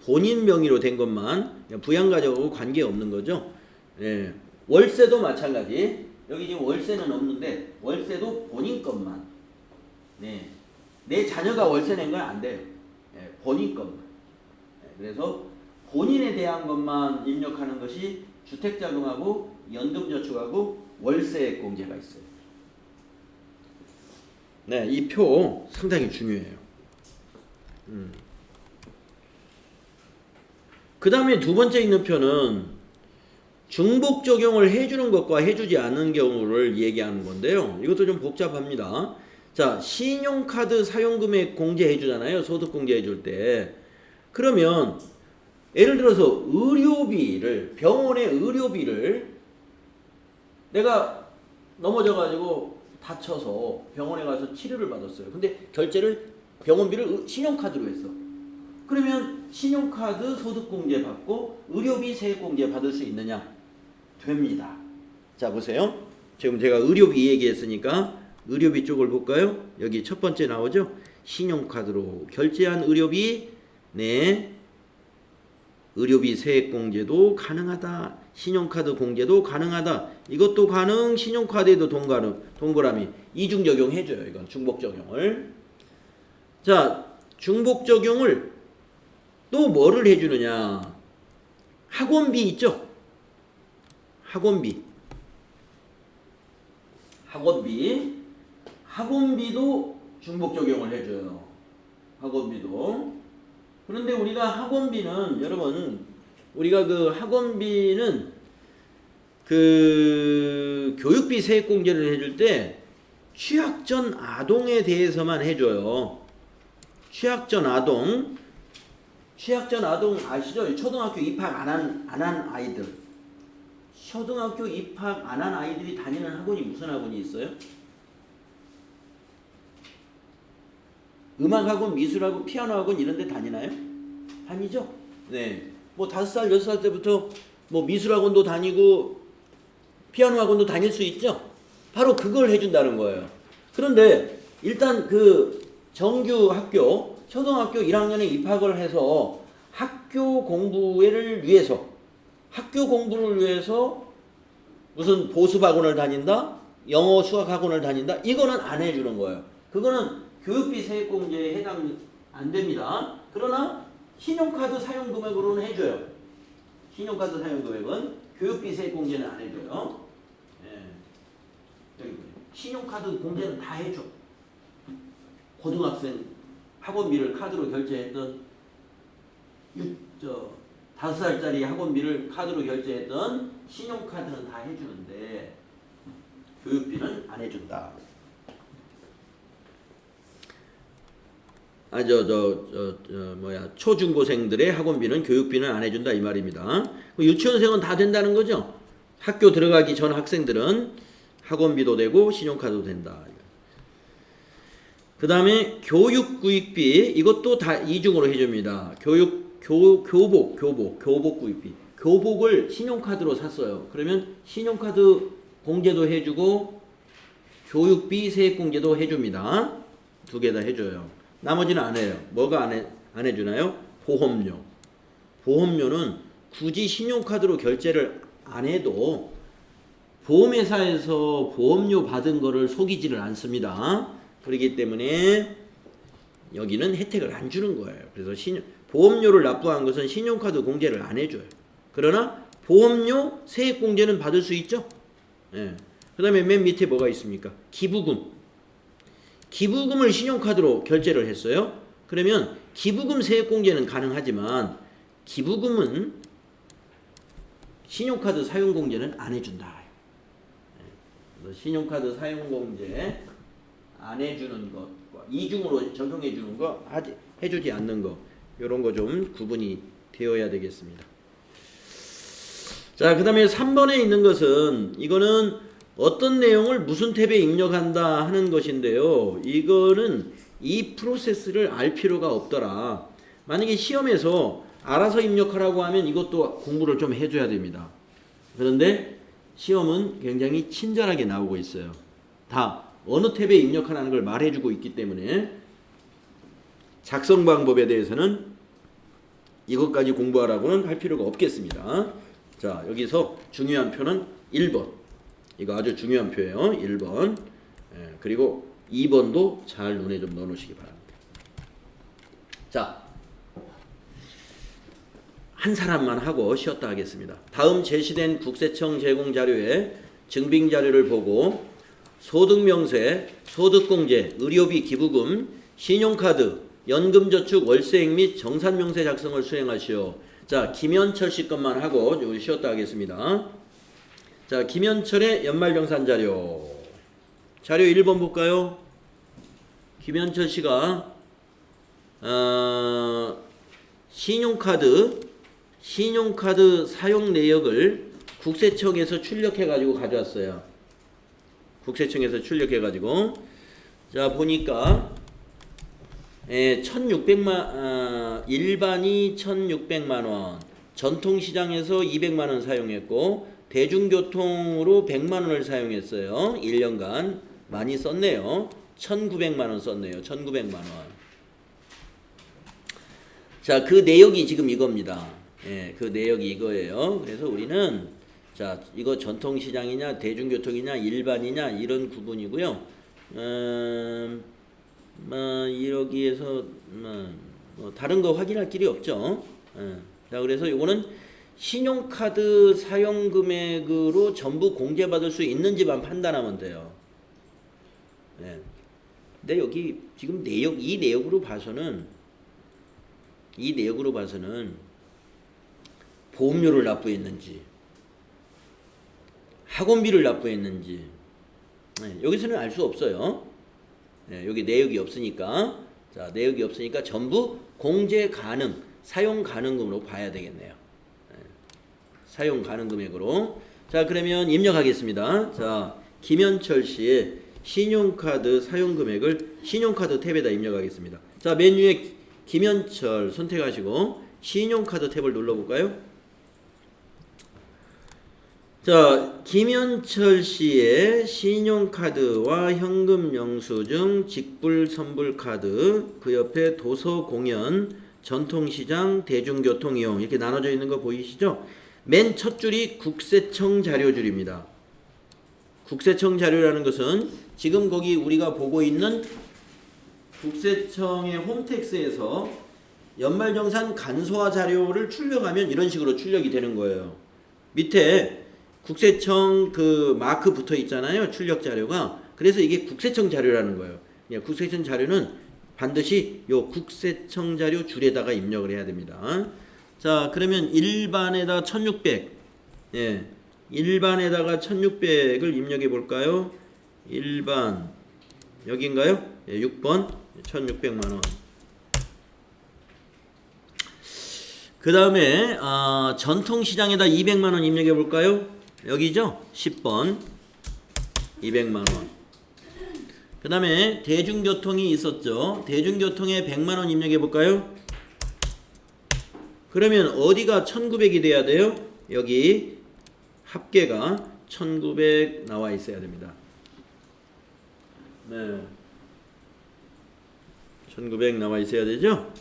S1: 본인 명의로 된 것만, 부양가족하고 관계없는 거죠. 월세도 마찬가지. 여기 지금 월세는 없는데 월세도 본인 것만. 내 자녀가 월세 낸 건 안 돼요. 본인 것만. 그래서 본인에 대한 것만 입력하는 것이 주택자금하고 연금저축하고 월세 공제가 있어요. 이 표 상당히 중요해요. 그 다음에 두 번째 있는 표는 중복 적용을 해주는 것과 해주지 않는 경우를 얘기하는 건데요. 이것도 좀 복잡합니다. 자, 신용카드 사용금액 공제해주잖아요. 소득 공제해줄 때. 그러면 예를 들어서 의료비를, 병원의 의료비를 내가 넘어져가지고 다쳐서 병원에 가서 치료를 받았어요. 근데 결제를 병원비를 신용카드로 했어. 그러면 신용카드 소득공제 받고 의료비 세액공제 받을 수 있느냐? 됩니다. 자, 보세요. 지금 제가 의료비 얘기했으니까 의료비 쪽을 볼까요? 여기 첫 번째 나오죠? 신용카드로 결제한 의료비, 의료비 세액공제도 가능하다. 신용카드 공제도 가능하다. 이것도 가능, 신용카드에도 동그라미. 이중 적용해줘요. 이건 중복 적용을. 자, 중복 적용을 또 뭐를 해주느냐? 학원비 있죠? 학원비도 중복 적용을 해줘요. 학원비도. 그런데 우리가 학원비는, 여러분, 우리가 그 학원비는 그 교육비 세액공제를 해줄 때 취학전 아동에 대해서만 해줘요. 취학전 아동 아시죠? 초등학교 입학 안 한 아이들. 초등학교 입학 안 한 아이들이 다니는 학원이 무슨 학원이 있어요? 음악학원, 미술학원, 피아노학원 이런 데 다니나요? 아니죠? 네. 뭐 5살, 6살 때부터 뭐 미술학원도 다니고 피아노 학원도 다닐 수 있죠? 바로 그걸 해준다는 거예요. 그런데 일단 그 정규 학교, 초등학교 1학년에 입학을 해서 학교 공부를 위해서 무슨 보습학원을 다닌다? 영어 수학 학원을 다닌다? 이거는 안 해주는 거예요. 그거는 교육비 세액공제에 해당 안 됩니다. 그러나 신용카드 사용 금액으로는 해줘요. 신용카드 사용 금액은 교육비 세액공제는 안 해줘요. 예. 신용카드 공제는 다 해줘. 고등학생 학원비를 카드로 결제했던 5살짜리 학원비를 카드로 결제했던 신용카드는 다 해주는데 교육비는 안 해준다. 초중고생들의 학원비는 교육비는 안 해준다 이 말입니다. 유치원생은 다 된다는 거죠. 학교 들어가기 전 학생들은 학원비도 되고 신용카드도 된다. 그 다음에 교육구입비 이것도 다 이중으로 해줍니다. 교복구입비. 교복을 신용카드로 샀어요. 그러면 신용카드 공제도 해주고 교육비 세액공제도 해줍니다. 두 개 다 해줘요. 나머지는 안 해요. 뭐가 안 해주나요? 보험료. 보험료는 굳이 신용카드로 결제를 안 해도 보험회사에서 보험료 받은 거를 속이지를 않습니다. 그렇기 때문에 여기는 혜택을 안 주는 거예요. 그래서 보험료를 납부한 것은 신용카드 공제를 안 해줘요. 그러나 보험료 세액공제는 받을 수 있죠. 예. 그 다음에 맨 밑에 뭐가 있습니까? 기부금. 기부금을 신용카드로 결제를 했어요. 그러면 기부금 세액공제는 가능하지만 기부금은 신용카드 사용공제는 안 해준다. 그래서 신용카드 사용공제 안 해주는 것과 이중으로 적용해주는 거 해주지 않는 거 이런 거 좀 구분이 되어야 되겠습니다. 자, 그 다음에 3번에 있는 것은 이거는 어떤 내용을 무슨 탭에 입력한다 하는 것인데요. 이거는 이 프로세스를 알 필요가 없더라. 만약에 시험에서 알아서 입력하라고 하면 이것도 공부를 좀 해줘야 됩니다. 그런데 시험은 굉장히 친절하게 나오고 있어요. 다 어느 탭에 입력하라는 걸 말해주고 있기 때문에 작성 방법에 대해서는 이것까지 공부하라고는 할 필요가 없겠습니다. 자, 여기서 중요한 표는 1번. 이거 아주 중요한 표예요. 1번. 예, 그리고 2번도 잘 눈에 좀 넣어놓으시기 바랍니다. 자, 한 사람만 하고 쉬었다 하겠습니다. 다음 제시된 국세청 제공 자료에 증빙 자료를 보고 소득명세, 소득공제, 의료비 기부금, 신용카드, 연금저축, 월세액 및 정산명세 작성을 수행하시오. 자, 김현철 씨 것만 하고 여기 쉬었다 하겠습니다. 자, 김현철의 연말정산 자료. 자료 1번 볼까요? 김현철 씨가 신용카드 사용 내역을 국세청에서 출력해가지고 가져왔어요. 국세청에서 출력해가지고 자 보니까 1600만 일반이 1600만원, 전통시장에서 200만원 사용했고 대중교통으로 100만원을 사용했어요. 1년간 많이 썼네요. 1900만원 썼네요. 1900만원. 자, 그 내역이 지금 이겁니다. 예, 그 내역이 이거예요. 그래서 우리는 자, 이거 전통시장이냐 대중교통이냐 일반이냐 이런 구분이고요. 여기에서 다른 거 확인할 길이 없죠. 자, 그래서 이거는 신용카드 사용 금액으로 전부 공제받을 수 있는지만 판단하면 돼요. 네. 근데 여기 지금 이 내역으로 봐서는 보험료를 납부했는지 학원비를 납부했는지 여기서는 알 수 없어요. 여기 내역이 없으니까 내역이 없으니까 전부 공제 가능, 사용 가능금으로 봐야 되겠네요. 사용 가능 금액으로. 자, 그러면 입력하겠습니다. 자, 김현철 씨의 신용카드 사용 금액을 신용카드 탭에다 입력하겠습니다. 자, 맨 위에 김현철 선택하시고 신용카드 탭을 눌러볼까요? 자, 김현철 씨의 신용카드와 현금 영수증, 직불 선불 카드, 그 옆에 도서 공연, 전통시장, 대중교통 이용 이렇게 나눠져 있는 거 보이시죠? 맨 첫 줄이 국세청 자료줄입니다. 국세청 자료라는 것은 지금 거기 우리가 보고 있는 국세청의 홈택스에서 연말정산 간소화 자료를 출력하면 이런 식으로 출력이 되는 거예요. 밑에 국세청 그 마크 붙어 있잖아요. 출력 자료가. 그래서 이게 국세청 자료라는 거예요. 국세청 자료는 반드시 요 국세청 자료 줄에다가 입력을 해야 됩니다. 자, 그러면 일반에다 1600. 예. 일반에다가 1600을 입력해 볼까요? 일반 여기인가요? 예, 6번 1600만 원. 그 다음에 전통시장에다 200만 원 입력해 볼까요? 여기죠? 10번 200만 원. 그 다음에 대중교통이 있었죠? 대중교통에 100만 원 입력해 볼까요? 그러면 어디가 1900이 돼야 돼요? 여기 합계가 1900 나와 있어야 됩니다. 네. 1900 나와 있어야 되죠?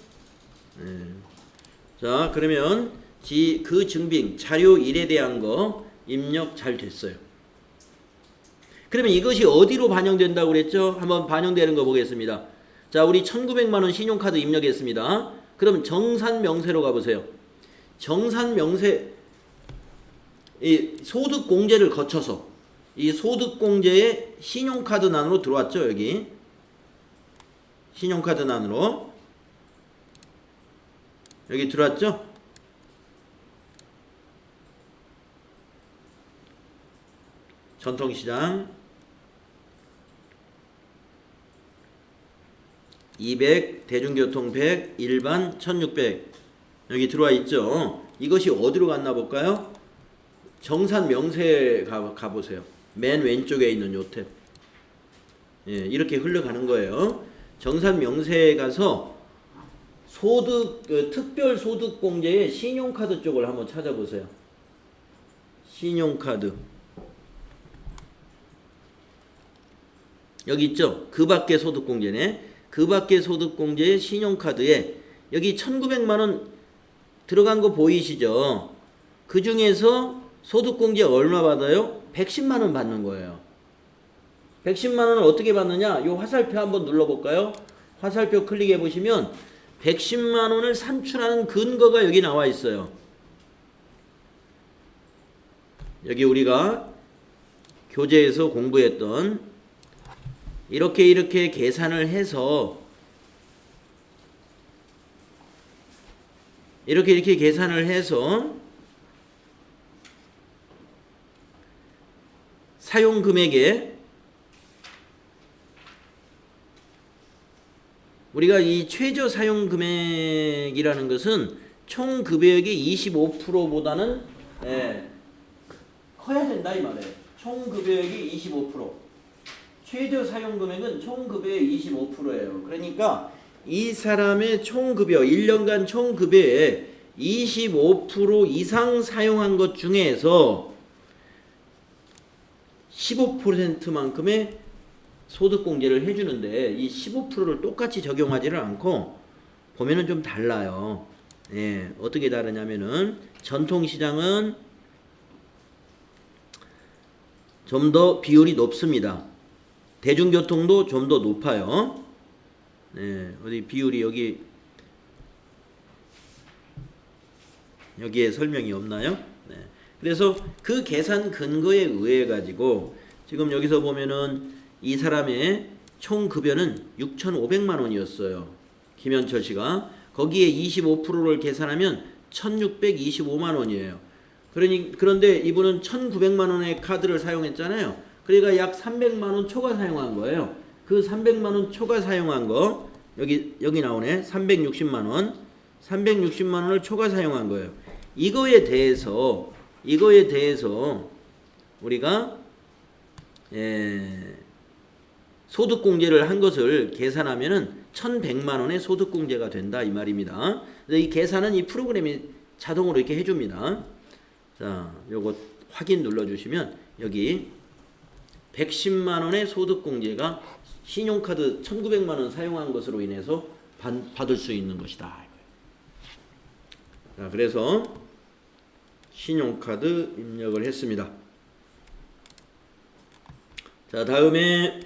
S1: 네. 자, 그러면 그 증빙 자료 1에 대한 거 입력 잘 됐어요. 그러면 이것이 어디로 반영된다고 그랬죠? 한번 반영되는 거 보겠습니다. 자, 우리 1900만 원 신용카드 입력했습니다. 그럼 정산명세로 가보세요. 정산명세 이 소득공제를 거쳐서 이 소득공제에 신용카드난으로 들어왔죠. 여기 신용카드난으로 여기 들어왔죠. 전통시장 200, 대중교통 100, 일반 1600 여기 들어와 있죠. 이것이 어디로 갔나 볼까요? 정산명세에 가보세요. 맨 왼쪽에 있는 요 탭. 예, 이렇게 흘러가는 거예요. 정산명세에 가서 특별소득공제의 신용카드 쪽을 한번 찾아보세요. 신용카드 여기 있죠? 그 밖의 소득공제네. 그 밖의 소득공제의 신용카드에 여기 1900만원 들어간 거 보이시죠? 그 중에서 소득공제 얼마 받아요? 110만원 받는 거예요. 110만원을 어떻게 받느냐? 요 화살표 한번 눌러볼까요? 화살표 클릭해 보시면 110만원을 산출하는 근거가 여기 나와 있어요. 여기 우리가 교재에서 공부했던 이렇게 계산을 해서 이렇게 계산을 해서 사용 금액에 우리가 이 최저 사용 금액이라는 것은 총 급여액의 25%보다는 커야 된다 이 말이에요. 총 급여액이 25%. 최저 사용 금액은 총 급여의 25%예요. 그러니까 이 사람의 총 급여 1년간 총 급여의 25% 이상 사용한 것 중에서 15%만큼의 소득공제를 해주는데 이 15%를 똑같이 적용하지를 않고 보면은 좀 달라요. 예, 어떻게 다르냐면은 전통시장은 좀 더 비율이 높습니다. 대중교통도 좀 더 높아요. 네, 어디 비율이 여기에 설명이 없나요? 네. 그래서 그 계산 근거에 의해 가지고 지금 여기서 보면은 이 사람의 총 급여는 6,500만 원이었어요. 김현철 씨가 거기에 25%를 계산하면 1,625만 원이에요. 그런데 이분은 1,900만 원의 카드를 사용했잖아요. 그러니까 약 300만 원 초과 사용한 거예요. 그 300만 원 초과 사용한 거 여기 나오네. 360만 원. 360만 원을 초과 사용한 거예요. 이거에 대해서 우리가 소득공제를 한 것을 계산하면은 1,100만 원의 소득공제가 된다 이 말입니다. 그래서 이 계산은 이 프로그램이 자동으로 이렇게 해줍니다. 자, 요거 확인 눌러주시면 여기 110만 원의 소득공제가 신용카드 1,900만 원 사용한 것으로 인해서 받을 수 있는 것이다. 자, 그래서 신용카드 입력을 했습니다. 자, 다음에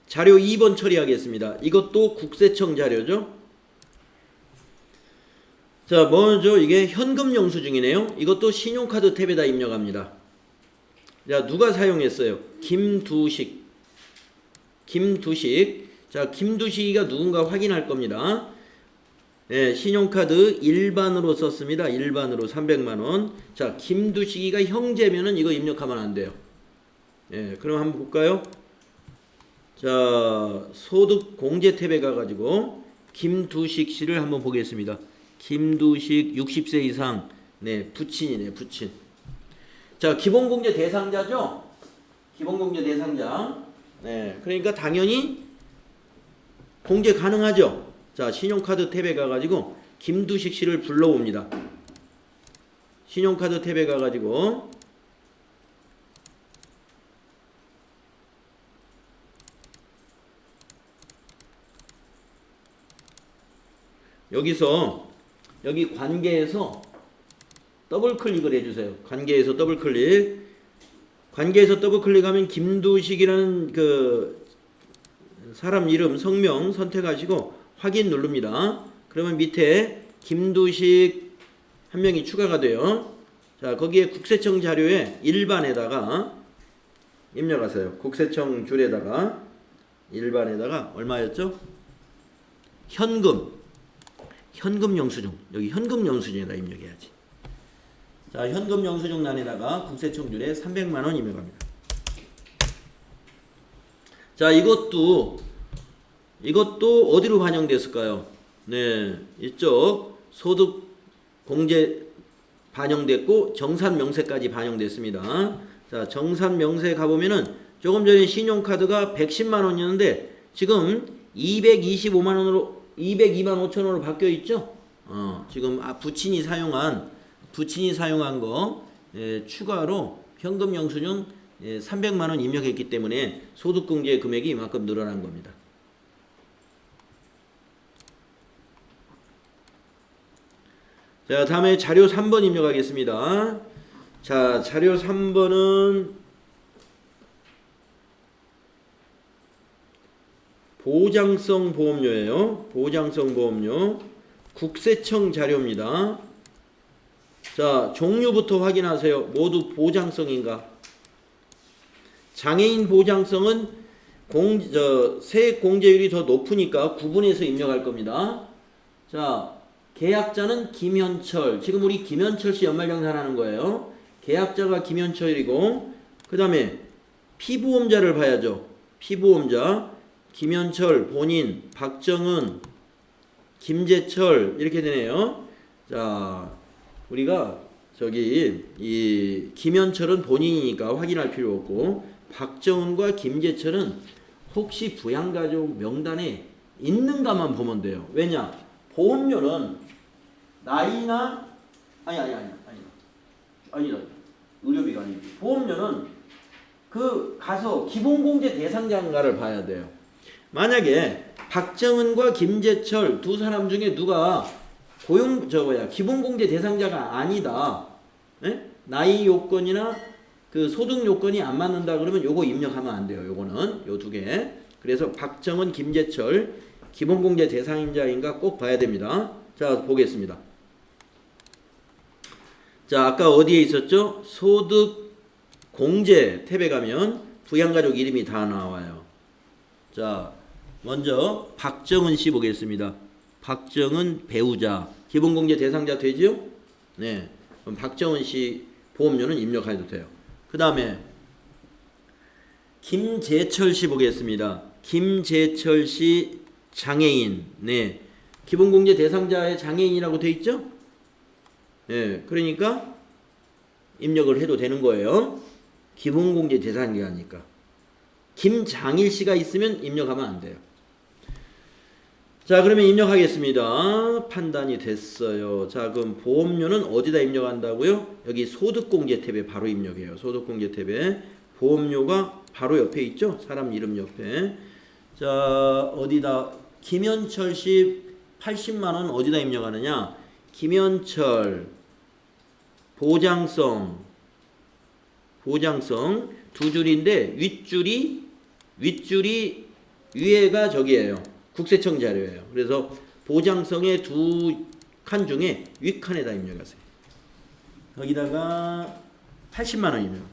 S1: 자료 2번 처리하겠습니다. 이것도 국세청 자료죠. 자, 먼저 이게 현금 영수증이네요. 이것도 신용카드 탭에다 입력합니다. 자, 누가 사용했어요? 김두식. 자, 김두식이가 누군가 확인할 겁니다. 네, 신용카드 일반으로 썼습니다. 일반으로 300만원. 자, 김두식이가 형제면은 이거 입력하면 안 돼요. 예, 그럼 한번 볼까요? 자, 소득 공제 탭에 가가지고 김두식 씨를 한번 보겠습니다. 김두식 60세 이상. 네, 부친이네, 부친. 자, 기본공제 대상자죠? 기본공제 대상자. 네, 그러니까 당연히 공제 가능하죠? 자, 신용카드 탭에 가가지고 김두식 씨를 불러옵니다. 신용카드 탭에 가가지고 여기서 여기 관계에서 더블 클릭을 해주세요. 관계에서 더블 클릭. 관계에서 더블 클릭하면 김두식이라는 그 사람 이름, 성명 선택하시고 확인 누릅니다. 그러면 밑에 김두식 한 명이 추가가 돼요. 자, 거기에 국세청 자료에 일반에다가 입력하세요. 국세청 줄에다가 일반에다가 얼마였죠? 현금 영수증. 여기 현금 영수증에다 입력해야지. 자, 현금 영수증란에다가 국세청 줄에 300만 원 입력합니다. 자, 이것도 어디로 반영됐을까요? 네, 이쪽 소득 공제 반영됐고 정산 명세까지 반영됐습니다. 자, 정산 명세 가보면은 조금 전에 신용카드가 110만 원이었는데 지금 225만 원으로 202만 5천 원으로 바뀌어 있죠? 지금 부친이 사용한 거 추가로 현금 영수증 300만 원 입력했기 때문에 소득공제 금액이 이만큼 늘어난 겁니다. 자, 다음에 자료 3번 입력하겠습니다. 자, 자료 3번은 보장성 보험료예요. 보장성 보험료. 국세청 자료입니다. 자, 종류부터 확인하세요. 모두 보장성인가? 장애인 보장성은 세액 공제율이 더 높으니까 구분해서 입력할 겁니다. 자, 계약자는 김현철. 지금 우리 김현철 씨 연말정산하는 거예요. 계약자가 김현철이고, 그 다음에 피보험자를 봐야죠. 피보험자 김현철 본인, 박정은, 김재철 이렇게 되네요. 자, 우리가 저기 이 김현철은 본인이니까 확인할 필요 없고, 박정은과 김재철은 혹시 부양가족 명단에 있는가만 보면 돼요. 왜냐? 보험료는 나이나 아니다. 의료비가 아니지. 보험료는 그 가서 기본공제 대상자인가를 봐야 돼요. 만약에 박정은과 김재철 두 사람 중에 누가 기본공제 대상자가 아니다. 에? 나이 요건이나 그 소득 요건이 안 맞는다 그러면 요거 입력하면 안 돼요. 요거는 요 두 개. 그래서 박정은, 김재철 기본공제 대상자인가 꼭 봐야 됩니다. 자, 보겠습니다. 자, 아까 어디에 있었죠? 소득 공제 탭에 가면 부양가족 이름이 다 나와요. 자, 먼저 박정은 씨 보겠습니다. 박정은 배우자 기본공제 대상자 되지요? 네, 그럼 박정은 씨 보험료는 입력해도 돼요. 그 다음에 김재철 씨 보겠습니다. 김재철 씨 장애인. 네, 기본공제 대상자의 장애인이라고 돼 있죠? 네, 그러니까 입력을 해도 되는 거예요. 기본공제 대상자니까. 김장일 씨가 있으면 입력하면 안 돼요. 자, 그러면 입력하겠습니다. 판단이 됐어요. 자, 그럼 보험료는 어디다 입력한다고요? 여기 소득공제 탭에 바로 입력해요. 소득공제 탭에 보험료가 바로 옆에 있죠? 사람 이름 옆에. 자, 어디다? 김현철 씨 80만 원 어디다 입력하느냐? 김현철 보장성 두 줄인데 윗줄이 위에가 저기예요. 국세청 자료예요. 그래서 보장성의 두 칸 중에 윗칸에다 입력하세요. 여기다가 80만 원이면.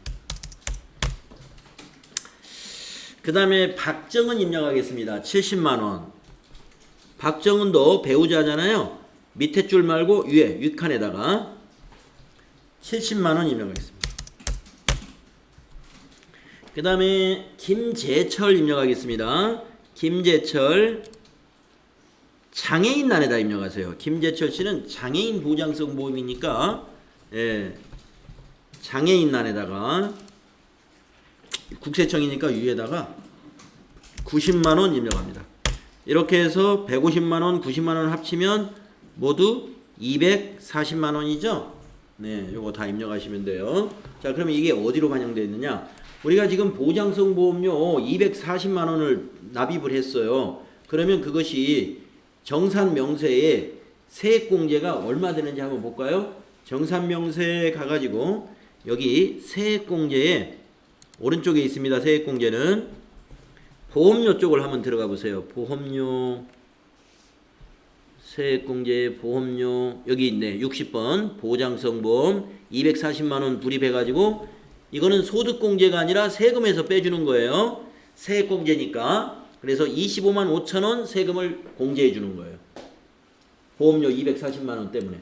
S1: 그 다음에 박정은 입력하겠습니다. 70만 원. 박정은도 배우자잖아요. 밑에 줄 말고 위에 윗칸에다가 70만 원 입력하겠습니다. 그 다음에 김재철 입력하겠습니다. 김재철 장애인 란에다 입력하세요. 김재철 씨는 장애인 보장성 보험이니까 장애인 란에다가 국세청이니까 위에다가 90만 원 입력합니다. 이렇게 해서 150만 원, 90만 원 합치면 모두 240만 원이죠. 네, 요거 다 입력하시면 돼요. 자, 그러면 이게 어디로 반영되어 있느냐? 우리가 지금 보장성 보험료 240만 원을 납입을 했어요. 그러면 그것이 정산명세에 세액공제가 얼마 되는지 한번 볼까요? 정산명세에 가가지고 여기 세액공제에 오른쪽에 있습니다. 세액공제는 보험료 쪽을 한번 들어가 보세요. 보험료 세액공제 보험료 여기 있네. 60번 보장성 보험 240만 원 불입해가지고 이거는 소득공제가 아니라 세금에서 빼주는 거예요. 세액공제니까. 그래서 25만 5천 원 세금을 공제해 주는 거예요. 보험료 240만 원 때문에.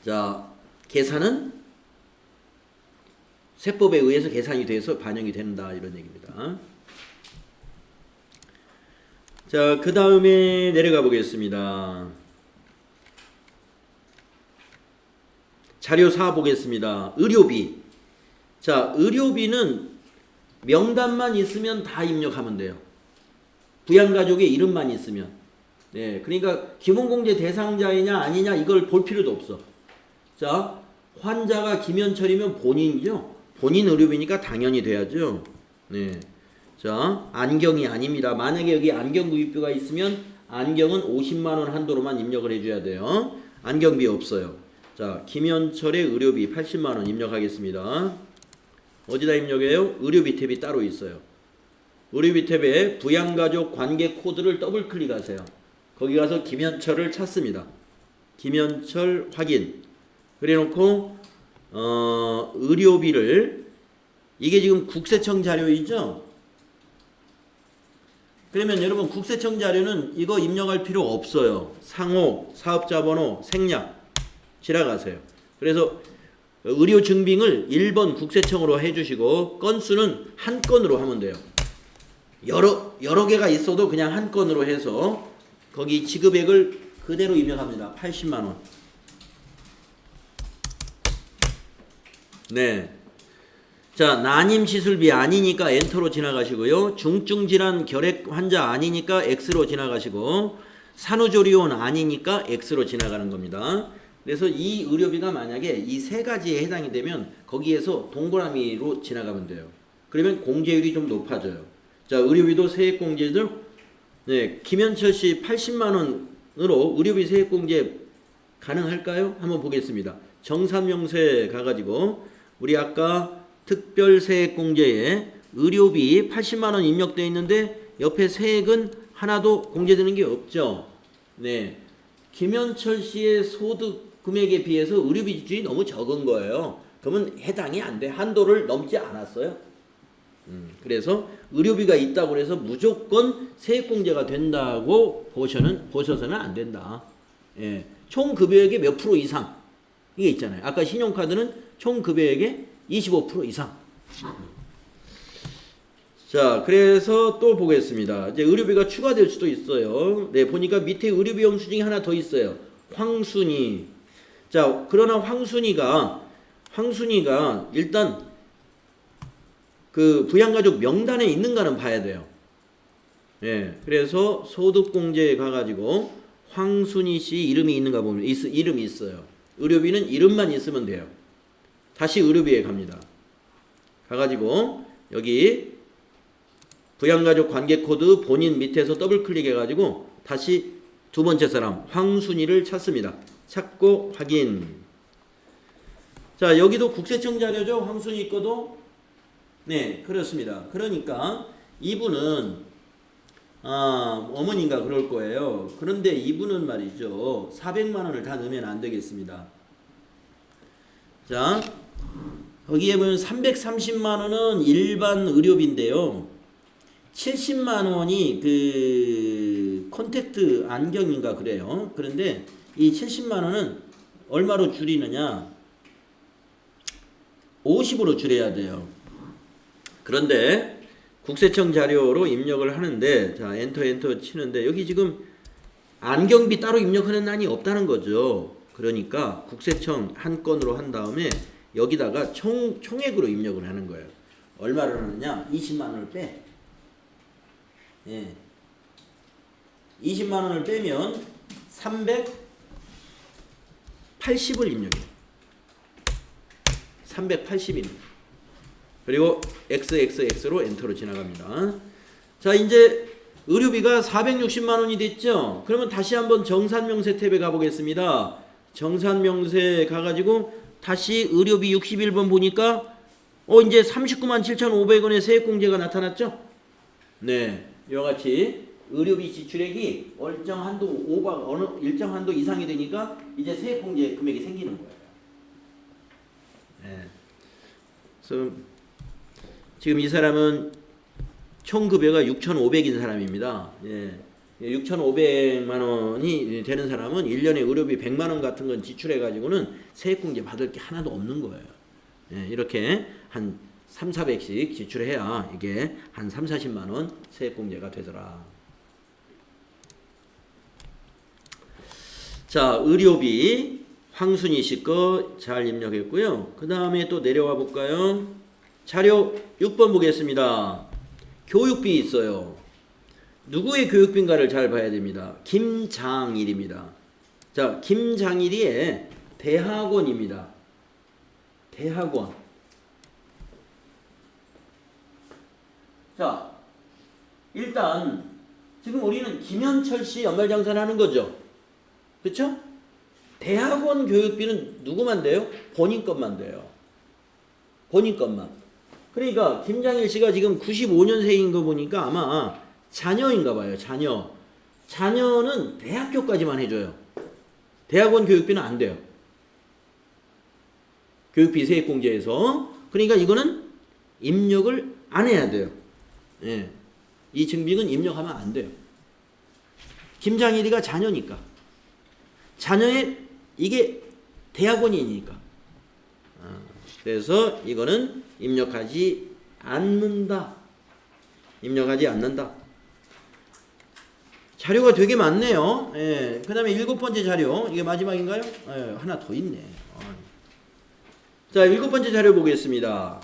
S1: 자, 계산은 세법에 의해서 계산이 돼서 반영이 된다 이런 얘기입니다. 자, 그 다음에 내려가 보겠습니다. 자료 4 보겠습니다. 의료비. 자, 의료비는 명단만 있으면 다 입력하면 돼요. 부양가족의 이름만 있으면. 네, 그러니까 기본공제 대상자이냐 아니냐 이걸 볼 필요도 없어. 자, 환자가 김현철이면 본인이죠. 본인 의료비니까 당연히 돼야죠. 네. 자, 안경이 아닙니다. 만약에 여기 안경 구입비가 있으면 안경은 50만 원 한도로만 입력을 해줘야 돼요. 안경비 없어요. 자, 김현철의 의료비 80만 원 입력하겠습니다. 어디다 입력해요? 의료비 탭이 따로 있어요. 의료비 탭에 부양가족 관계 코드를 더블 클릭하세요. 거기 가서 김현철을 찾습니다. 김현철 확인. 그래놓고 의료비를 이게 지금 국세청 자료이죠? 그러면 여러분 국세청 자료는 이거 입력할 필요 없어요. 상호, 사업자번호, 생략 지나가세요. 그래서 의료 증빙을 1번 국세청으로 해주시고 건수는 한 건으로 하면 돼요. 여러 개가 있어도 그냥 한 건으로 해서 거기 지급액을 그대로 입력합니다. 80만 원. 네. 자, 난임 시술비 아니니까 엔터로 지나가시고요. 중증 질환 결핵 환자 아니니까 X로 지나가시고 산후조리원 아니니까 X로 지나가는 겁니다. 그래서 이 의료비가 만약에 이 세 가지에 해당이 되면 거기에서 동그라미로 지나가면 돼요. 그러면 공제율이 좀 높아져요. 자, 의료비도 세액공제죠. 네, 김현철 씨 80만 원으로 의료비 세액공제 가능할까요? 한번 보겠습니다. 정산명세 가가지고 우리 아까 특별세액공제에 의료비 80만 원 입력되어 있는데 옆에 세액은 하나도 공제되는 게 없죠. 네, 김현철 씨의 소득 금액에 비해서 의료비 지출이 너무 적은 거예요. 그러면 해당이 안 돼. 한도를 넘지 않았어요. 그래서 의료비가 있다고 해서 무조건 세액공제가 된다고 보셔서는 안 된다. 예, 총 급여액의 몇 프로 이상 이게 있잖아요. 아까 신용카드는 총 급여액의 25% 이상. 자, 그래서 또 보겠습니다. 이제 의료비가 추가될 수도 있어요. 네, 보니까 밑에 의료비 영수증이 하나 더 있어요. 황순이. 자, 그러나 황순이가 일단 그 부양가족 명단에 있는가는 봐야 돼요. 예, 그래서 소득공제에 가가지고 황순희 씨 이름이 있는가 보면 이름이 있어요. 의료비는 이름만 있으면 돼요. 다시 의료비에 갑니다. 가가지고 여기 부양가족 관계코드 본인 밑에서 더블 클릭해가지고 다시 두 번째 사람 황순희를 찾습니다. 찾고 확인. 자, 여기도 국세청 자료죠. 황순희 거도. 네, 그렇습니다. 그러니까 이분은 어머니인가 그럴 거예요. 그런데 이분은 말이죠. 400만 원을 다 넣으면 안 되겠습니다. 자, 거기에 보면 330만 원은 일반 의료비인데요. 70만 원이 그 콘택트 안경인가 그래요. 그런데 이 70만 원은 얼마로 줄이느냐? 50으로 줄여야 돼요. 그런데 국세청 자료로 입력을 하는데, 자, 엔터 치는데 여기 지금 안경비 따로 입력하는 난이 없다는 거죠. 그러니까 국세청 한 건으로 한 다음에 여기다가 총액으로 입력을 하는 거예요. 얼마를 하느냐? 20만 원을 빼. 예. 20만 원을 빼면 380을 입력해요. 380입니다. 그리고 XXX로 엔터로 지나갑니다. 자, 이제 의료비가 460만 원이 됐죠? 그러면 다시 한번 정산명세 탭에 가보겠습니다. 정산명세 가가지고 다시 의료비 61번 보니까 이제 39만 7,500원의 세액공제가 나타났죠? 네, 이와 같이 의료비 지출액이 일정 한도 이상이 되니까 이제 세액공제 금액이 생기는 거예요. 네. 그래서 지금 이 사람은 총 급여가 6,500인 사람입니다. 예. 6,500만 원이 되는 사람은 1년에 의료비 100만 원 같은 건 지출해 가지고는 세액공제 받을 게 하나도 없는 거예요. 예. 이렇게 한 3, 400씩 지출해야 이게 한 3, 40만 원 세액공제가 되더라. 자, 의료비 황순희 씨 거 잘 입력했고요. 그 다음에 또 내려와 볼까요? 자료 6번 보겠습니다. 교육비 있어요. 누구의 교육비인가를 잘 봐야 됩니다. 김장일입니다. 자, 김장일이의 대학원입니다. 대학원. 자, 일단 지금 우리는 김현철 씨 연말정산을 하는 거죠. 그렇죠? 대학원 교육비는 누구만 돼요? 본인 것만 돼요. 본인 것만. 그러니까 김장일 씨가 지금 95년생인 거 보니까 아마 자녀인가 봐요. 자녀. 자녀는 대학교까지만 해줘요. 대학원 교육비는 안 돼요. 교육비 세액공제에서. 그러니까 이거는 입력을 안 해야 돼요. 예. 이 증빙은 입력하면 안 돼요. 김장일이가 자녀니까. 자녀의 이게 대학원이니까. 그래서 이거는 입력하지 않는다. 입력하지 않는다. 자료가 되게 많네요. 예. 그 다음에 7번째 자료. 이게 마지막인가요? 예. 하나 더 있네. 자, 7번째 자료 보겠습니다.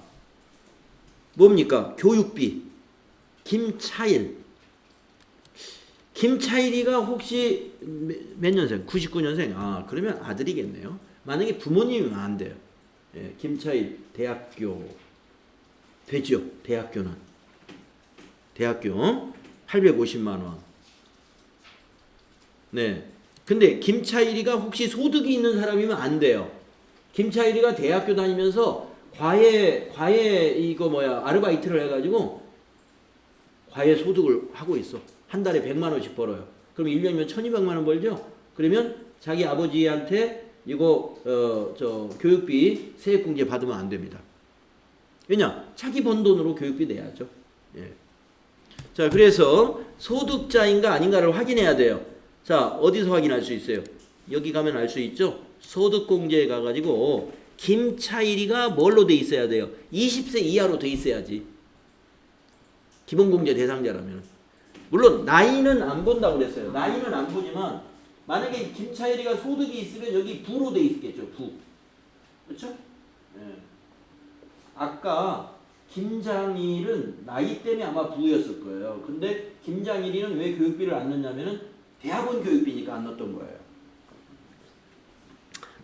S1: 뭡니까? 교육비. 김차일. 김차일이가 혹시 몇 년생? 99년생? 그러면 아들이겠네요. 만약에 부모님이면 안 돼요. 예, 김차일 대학교 되죠. 대학교는 대학교 850만 원. 네. 근데 김차일이가 혹시 소득이 있는 사람이면 안 돼요. 김차일이가 대학교 다니면서 과외 아르바이트를 해가지고 과외 소득을 하고 있어. 한 달에 100만 원씩 벌어요. 그럼 1년이면 1200만 원 벌죠? 그러면 자기 아버지한테 이거 교육비 세액공제 받으면 안 됩니다. 왜냐? 자기 번 돈으로 교육비 내야죠. 예. 자, 그래서 소득자인가 아닌가를 확인해야 돼요. 자, 어디서 확인할 수 있어요? 여기 가면 알 수 있죠? 소득공제에 가가지고 김차일이가 뭘로 돼 있어야 돼요? 20세 이하로 돼 있어야지. 기본공제 대상자라면. 물론 나이는 안 본다고 그랬어요. 나이는 안 보지만 만약에 김차일이가 소득이 있으면 여기 부로 돼 있겠죠. 부. 그렇죠? 예. 아까 김장일은 나이 때문에 아마 부였을 거예요. 근데 김장일이는 왜 교육비를 안 넣냐면은 대학원 교육비니까 안 넣었던 거예요.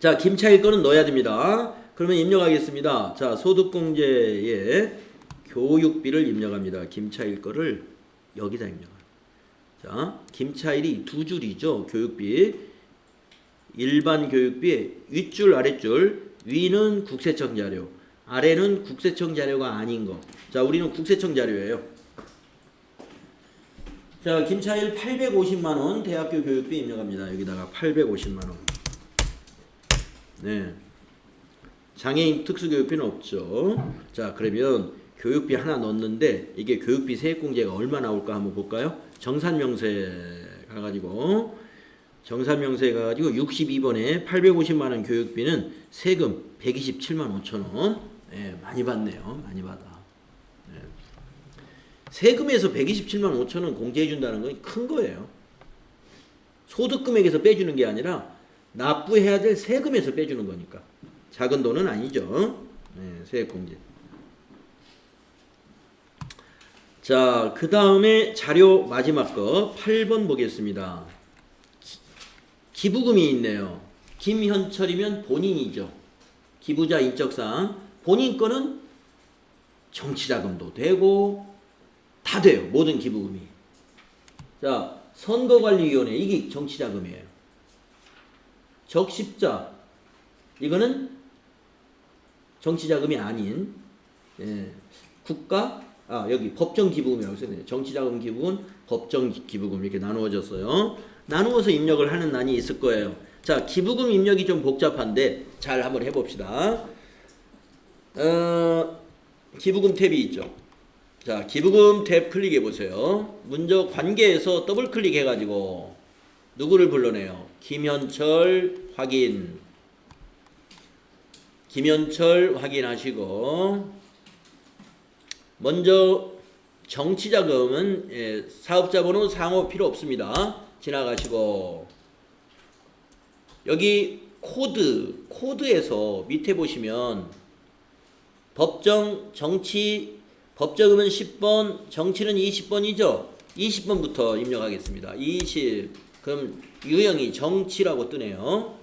S1: 자, 김차일 거는 넣어야 됩니다. 그러면 입력하겠습니다. 자, 소득공제에 교육비를 입력합니다. 김차일 거를 여기다 입력합니다. 자, 김차일이 두 줄이죠. 교육비. 일반 교육비 윗줄 아랫줄, 위는 국세청 자료, 아래는 국세청 자료가 아닌 거. 자, 우리는 국세청 자료예요. 자, 김차일 850만 원 대학교 교육비 입력합니다. 여기다가 850만 원. 네. 장애인 특수교육비는 없죠. 자, 그러면 교육비 하나 넣었는데 이게 교육비 세액공제가 얼마 나올까 한번 볼까요? 정산명세 가가지고 62번에 850만 원 교육비는 세금 127만 5천 원. 예, 많이 받네요. 많이 받아. 예. 세금에서 127만 5천 원 공제해 준다는 건 큰 거예요. 소득금액에서 빼주는 게 아니라 납부해야 될 세금에서 빼주는 거니까. 작은 돈은 아니죠. 예, 세액 공제. 자, 그 다음에 자료 마지막 거 8번 보겠습니다. 기부금이 있네요. 김현철이면 본인이죠. 기부자 인적사항. 본인 거는 정치자금도 되고 다 돼요. 모든 기부금이. 자, 선거관리위원회 이게 정치자금이에요. 적십자 이거는 정치자금이 아닌 국가 여기 법정기부금이라고 써있네요. 정치자금 기부금, 법정기부금 이렇게 나누어졌어요. 나누어서 입력을 하는 난이 있을 거예요. 자, 기부금 입력이 좀 복잡한데 잘 한번 해봅시다. 기부금 탭이 있죠. 자, 기부금 탭 클릭해 보세요. 먼저 관계에서 더블 클릭해 가지고 누구를 불러내요? 김현철 확인. 김현철 확인하시고 먼저 정치자금은 사업자번호 상호 필요 없습니다. 지나가시고 여기 코드에서 밑에 보시면 법정 정치 법정은 10번 정치는 20번이죠. 20번부터 입력하겠습니다. 20 그럼 유형이 정치라고 뜨네요.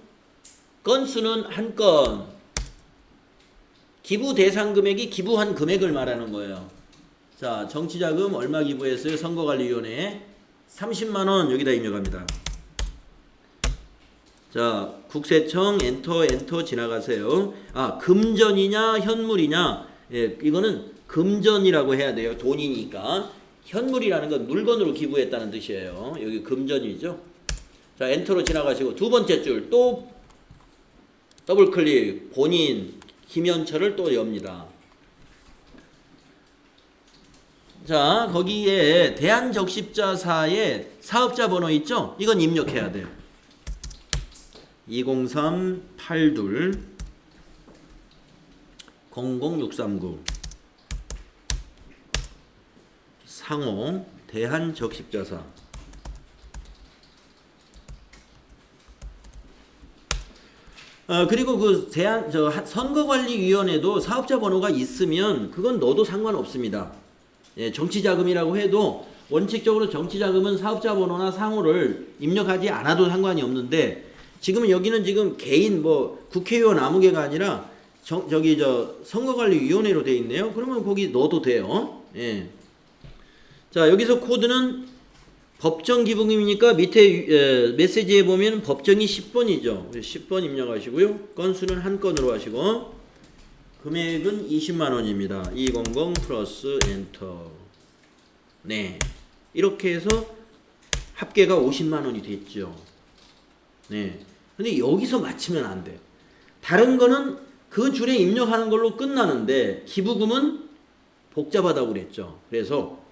S1: 건수는 한 건. 기부 대상 금액이 기부한 금액을 말하는 거예요. 자, 정치자금 얼마 기부했어요? 선거관리위원회에 30만 원 여기다 입력합니다. 자, 국세청 엔터 지나가세요. 금전이냐 현물이냐? 예, 이거는 금전이라고 해야 돼요. 돈이니까. 현물이라는 건 물건으로 기부했다는 뜻이에요. 여기 금전이죠. 자, 엔터로 지나가시고 두 번째 줄 또 더블 클릭 본인 김현철을 또 엽니다. 자, 거기에 대한적십자사의 사업자 번호 있죠? 이건 입력해야 돼요. 203-82 00639 상호 대한적십자사. 그리고 그 선거관리위원회도 사업자 번호가 있으면 그건 넣어도 상관없습니다. 예, 정치자금이라고 해도 원칙적으로 정치자금은 사업자 번호나 상호를 입력하지 않아도 상관이 없는데 지금은 여기는 지금 개인 국회의원 아무개가 아니라 선거관리위원회로 돼 있네요. 그러면 거기 넣어도 돼요. 예. 자, 여기서 코드는 법정기부금이니까 밑에 메시지에 보면 법정이 10번이죠. 10번 입력하시고요. 건수는 한 건으로 하시고 금액은 20만 원입니다. 200 플러스 엔터. 네. 이렇게 해서 합계가 50만 원이 됐죠. 네. 근데 여기서 맞추면 안 돼요. 다른 거는 그 줄에 입력하는 걸로 끝나는데 기부금은 복잡하다고 그랬죠. 그래서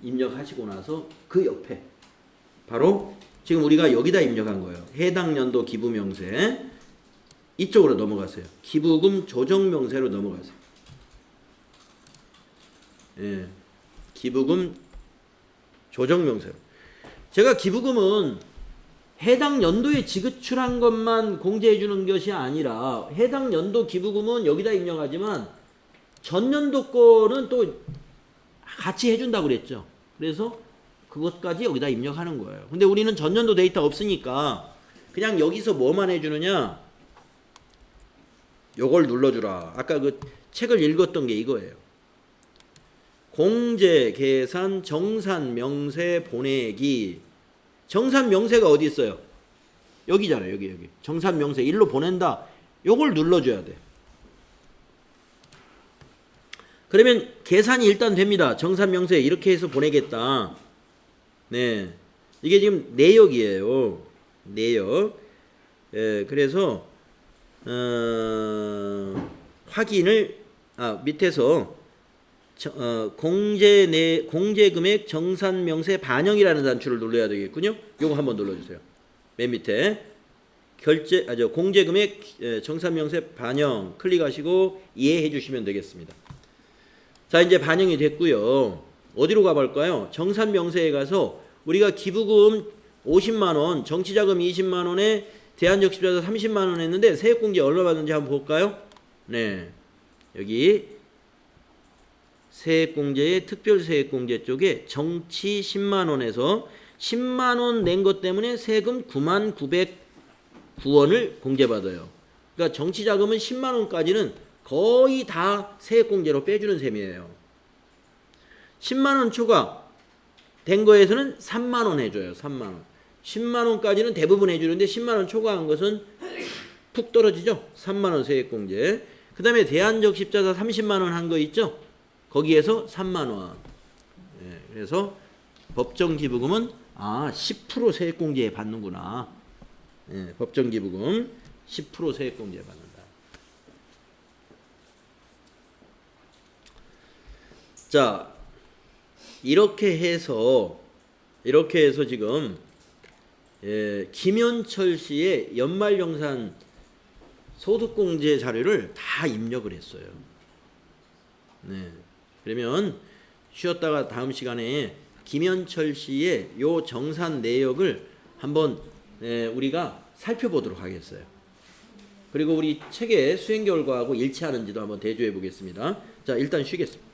S1: 입력하시고 나서 그 옆에 바로 지금 우리가 여기다 입력한 거예요. 해당 연도 기부 명세 이쪽으로 넘어가세요. 기부금 조정 명세로 넘어가세요. 예, 기부금 조정 명세로. 제가 기부금은 해당 연도에 지급출한 것만 공제해 주는 것이 아니라 해당 연도 기부금은 여기다 입력하지만 전년도 거는 또 같이 해준다고 그랬죠. 그래서 그것까지 여기다 입력하는 거예요. 근데 우리는 전년도 데이터 없으니까 그냥 여기서 뭐만 해주느냐, 요걸 눌러주라. 아까 그 책을 읽었던 게 이거예요. 공제, 계산, 정산, 명세, 보내기. 정산, 명세가 어디 있어요? 여기잖아요. 여기. 정산, 명세. 일로 보낸다. 요걸 눌러줘야 돼. 그러면 계산이 일단 됩니다. 정산, 명세 이렇게 해서 보내겠다. 네. 이게 지금 내역이에요. 내역. 예, 그래서 확인을 밑에서 공제금액 정산명세 반영이라는 단추를 눌러야 되겠군요. 요거 한번 눌러주세요. 맨 밑에 공제금액 정산명세 반영 클릭하시고 이해해 주시면 되겠습니다. 자, 이제 반영이 됐고요. 어디로 가볼까요? 정산명세에 가서 우리가 기부금 50만원, 정치자금 20만원에 대한적십자사 30만원 했는데 세액공제 얼마 받는지 한번 볼까요? 네, 여기 세액공제의 특별세액공제 쪽에 정치 10만원에서 10만원 낸 것 때문에 세금 99,900원을 공제받아요. 그러니까 정치자금은 10만원까지는 거의 다 세액공제로 빼주는 셈이에요. 10만원 초과 된 거에서는 3만원 해줘요. 3만원. 10만원까지는 대부분 해주는데 10만원 초과한 것은 푹 떨어지죠. 3만원 세액공제. 그 다음에 대한적십자사 30만원 한 거 있죠. 거기에서 3만원. 예, 그래서 법정기부금은 10% 세액공제 받는구나. 예, 법정기부금 10% 세액공제 받는다. 자, 이렇게 해서 지금 김현철 씨의 연말정산 소득공제 자료를 다 입력을 했어요. 네. 그러면 쉬었다가 다음 시간에 김현철 씨의 요 정산 내역을 한번 우리가 살펴보도록 하겠어요. 그리고 우리 책의 수행 결과하고 일치하는지도 한번 대조해 보겠습니다. 자, 일단 쉬겠습니다.